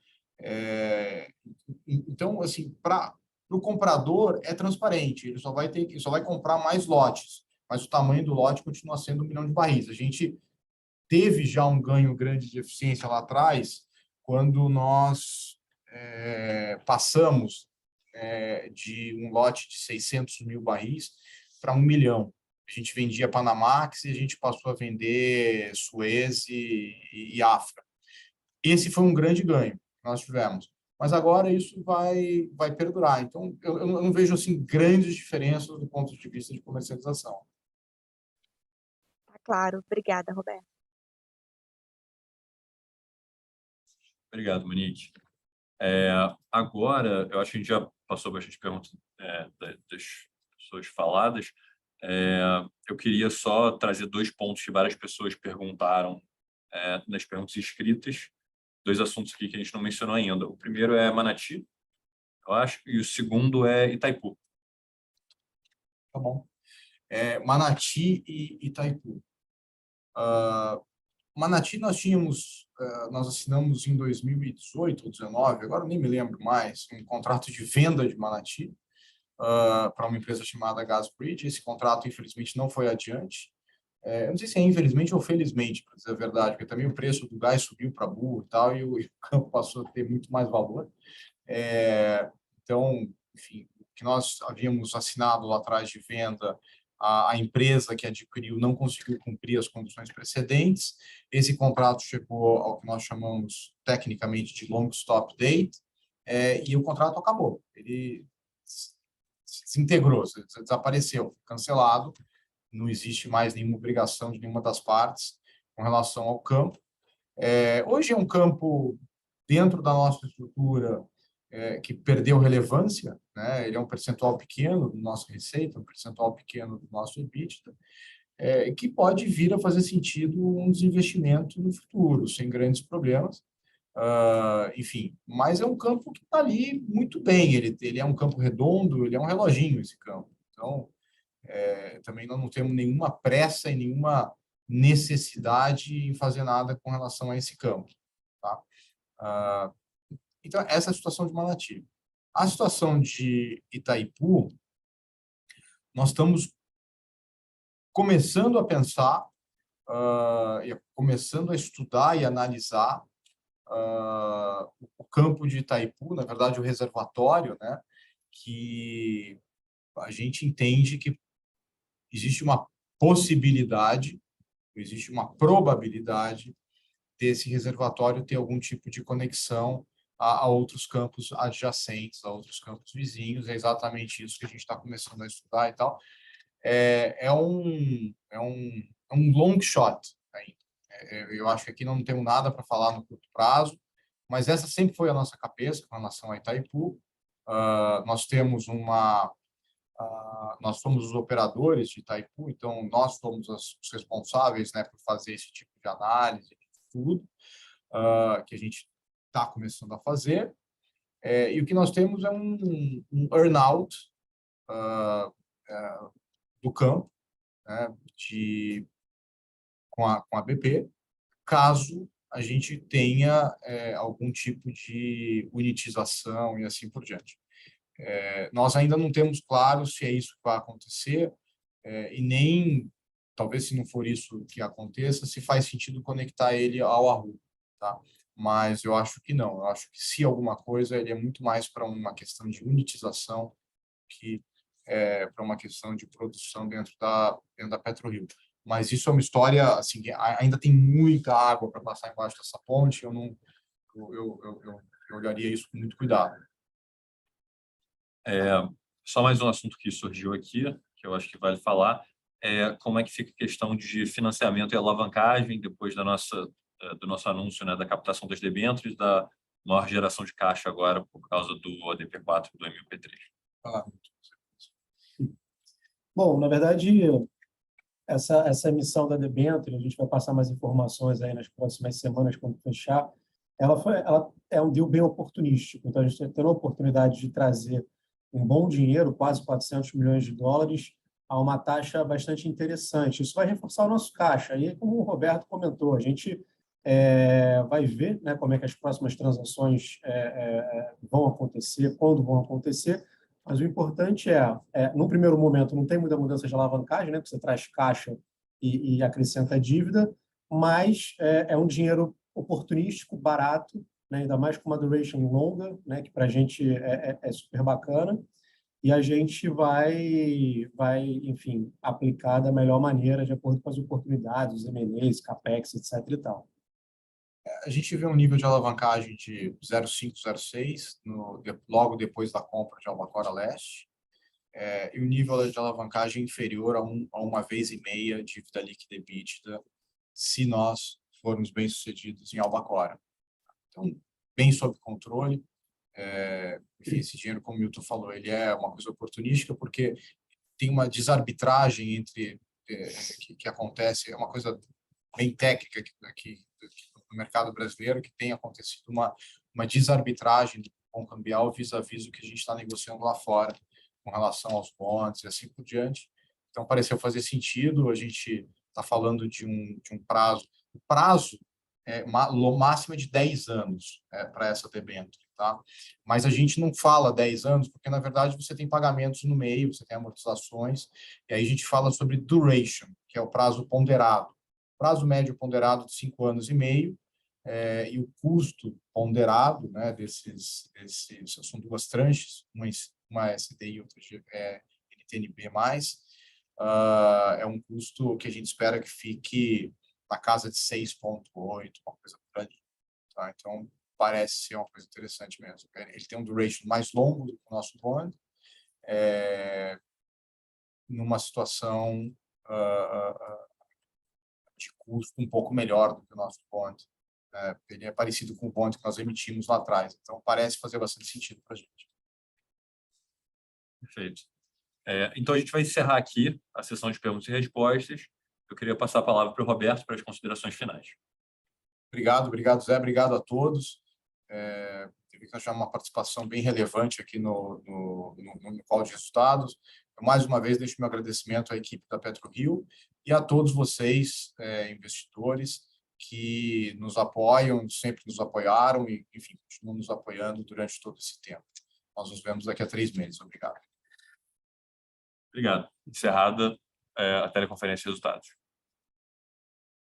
Então, assim, para o comprador é transparente, ele só vai comprar mais lotes, mas o tamanho do lote continua sendo 1 milhão de barris. A gente teve já um ganho grande de eficiência lá atrás, quando nós passamos de um lote de 600 mil barris para 1 milhão. A gente vendia Panamax e a gente passou a vender Suez e Afra. Esse foi um grande ganho que nós tivemos. Mas agora isso vai perdurar. Então, eu não vejo assim grandes diferenças do ponto de vista de comercialização. Claro, obrigada, Roberto. Obrigado, Monique. Agora, eu acho que a gente já passou bastante perguntas das pessoas faladas. Eu queria só trazer 2 pontos que várias pessoas perguntaram nas perguntas escritas, 2 assuntos aqui que a gente não mencionou ainda. O primeiro é Manati, eu acho, e o segundo é Itaipu. Tá bom. Manati e Itaipu. Manati nós assinamos em 2018 ou 2019, agora nem me lembro mais, um contrato de venda de Manati para uma empresa chamada Gasbridge. Esse contrato, infelizmente, não foi adiante. Eu não sei se é infelizmente ou felizmente, para dizer a verdade, porque também o preço do gás subiu para burro e tal, e o campo passou a ter muito mais valor. Então, enfim, o que nós havíamos assinado lá atrás de venda, a empresa que adquiriu não conseguiu cumprir as condições precedentes. Esse contrato chegou ao que nós chamamos tecnicamente de long stop date, e o contrato acabou. Ele se desintegrou, desapareceu, cancelado. Não existe mais nenhuma obrigação de nenhuma das partes com relação ao campo. Hoje é um campo dentro da nossa estrutura que perdeu relevância, né? Ele é um percentual pequeno da nossa receita, um percentual pequeno do nosso EBITDA, que pode vir a fazer sentido um desinvestimento no futuro, sem grandes problemas. Enfim, mas é um campo que está ali muito bem, ele é um campo redondo, ele é um reloginho esse campo. Então, também nós não temos nenhuma pressa e nenhuma necessidade em fazer nada com relação a esse campo, tá? Então, essa é a situação de Manati. A situação de Itaipu, nós estamos começando a pensar começando a estudar e analisar o campo de Itaipu, na verdade o reservatório, né, que a gente entende que existe uma possibilidade, existe uma probabilidade desse reservatório ter algum tipo de conexão a outros campos adjacentes, a outros campos vizinhos. É exatamente isso que a gente está começando a estudar e tal. É um long shot ainda. Eu acho que aqui não temos nada para falar no curto prazo, mas essa sempre foi a nossa cabeça com relação a Itaipu. Nós somos os operadores de Itaipu, então nós somos os responsáveis, né, por fazer esse tipo de análise, de tudo que a gente está começando a fazer. E o que nós temos é um earn-out do campo, né, com a BP, caso a gente tenha algum tipo de unitização e assim por diante. Nós ainda não temos claro se é isso que vai acontecer e nem, talvez se não for isso que aconteça, se faz sentido conectar ele ao Arru, tá? Mas eu acho que não. Eu acho que se alguma coisa, ele é muito mais para uma questão de unitização que para uma questão de produção dentro da PetroRio. Mas isso é uma história, assim, que ainda tem muita água para passar embaixo dessa ponte. Eu olharia isso com muito cuidado. Só mais um assunto que surgiu aqui, que eu acho que vale falar, como é que fica a questão de financiamento e alavancagem depois do nosso anúncio, né, da captação das debêntures, da maior geração de caixa agora por causa do ADP4 e do MUP3. Bom, na verdade, essa emissão da debênture, a gente vai passar mais informações aí nas próximas semanas quando fechar. Ela é um deal bem oportunístico, então a gente tem a oportunidade de trazer um bom dinheiro, quase 400 milhões de dólares, a uma taxa bastante interessante. Isso vai reforçar o nosso caixa. E, como o Roberto comentou, a gente vai ver, né, como é que as próximas transações vão acontecer, quando vão acontecer, mas o importante no primeiro momento, não tem muita mudança de alavancagem, né, porque você traz caixa e acrescenta dívida, mas é um dinheiro oportunístico, barato, né, ainda mais com uma duration longa, né, que para a gente é super bacana, e a gente vai, enfim, aplicar da melhor maneira, de acordo com as oportunidades, os M&As, CAPEX, etc. e tal. A gente vê um nível de alavancagem de 0,5, 0,6 logo depois da compra de Albacora Leste, e o nível de alavancagem inferior a 1,5 dívida líquida EBITDA, se nós formos bem-sucedidos em Albacora. Então, bem sob controle. Enfim, esse dinheiro, como o Milton falou, ele é uma coisa oportunística, porque tem uma desarbitragem entre que acontece, é uma coisa bem técnica aqui no mercado brasileiro, que tem acontecido uma desarbitragem do cupom cambial vis-à-vis o que a gente está negociando lá fora, com relação aos bonds e assim por diante. Então, pareceu fazer sentido. A gente está falando de um prazo. O prazo máximo de 10 anos para essa debênture, tá? Mas a gente não fala 10 anos, porque, na verdade, você tem pagamentos no meio, você tem amortizações, e aí a gente fala sobre duration, que é o prazo ponderado. Prazo médio ponderado de 5 anos e meio, e o custo ponderado, né, são duas tranches, uma SDI e outra NTNB+, é um custo que a gente espera que fique na casa de 6,8, uma coisa por ali. Tá? Então, parece ser uma coisa interessante mesmo. Ele tem um duration mais longo do que o nosso bond, numa situação de custo um pouco melhor do que o nosso bond. Ele é parecido com o bond que nós emitimos lá atrás. Então, parece fazer bastante sentido para a gente. Perfeito. Então, a gente vai encerrar aqui a sessão de perguntas e respostas. Eu queria passar a palavra para o Roberto para as considerações finais. Obrigado, Zé. Obrigado a todos. Teve que achar uma participação bem relevante aqui no call de resultados. Eu, mais uma vez, deixo meu agradecimento à equipe da PetroRio e a todos vocês, investidores, que nos apoiam, sempre nos apoiaram e, enfim, continuam nos apoiando durante todo esse tempo. Nós nos vemos daqui a 3 meses. Obrigado. Obrigado. Encerrada a teleconferência de resultados.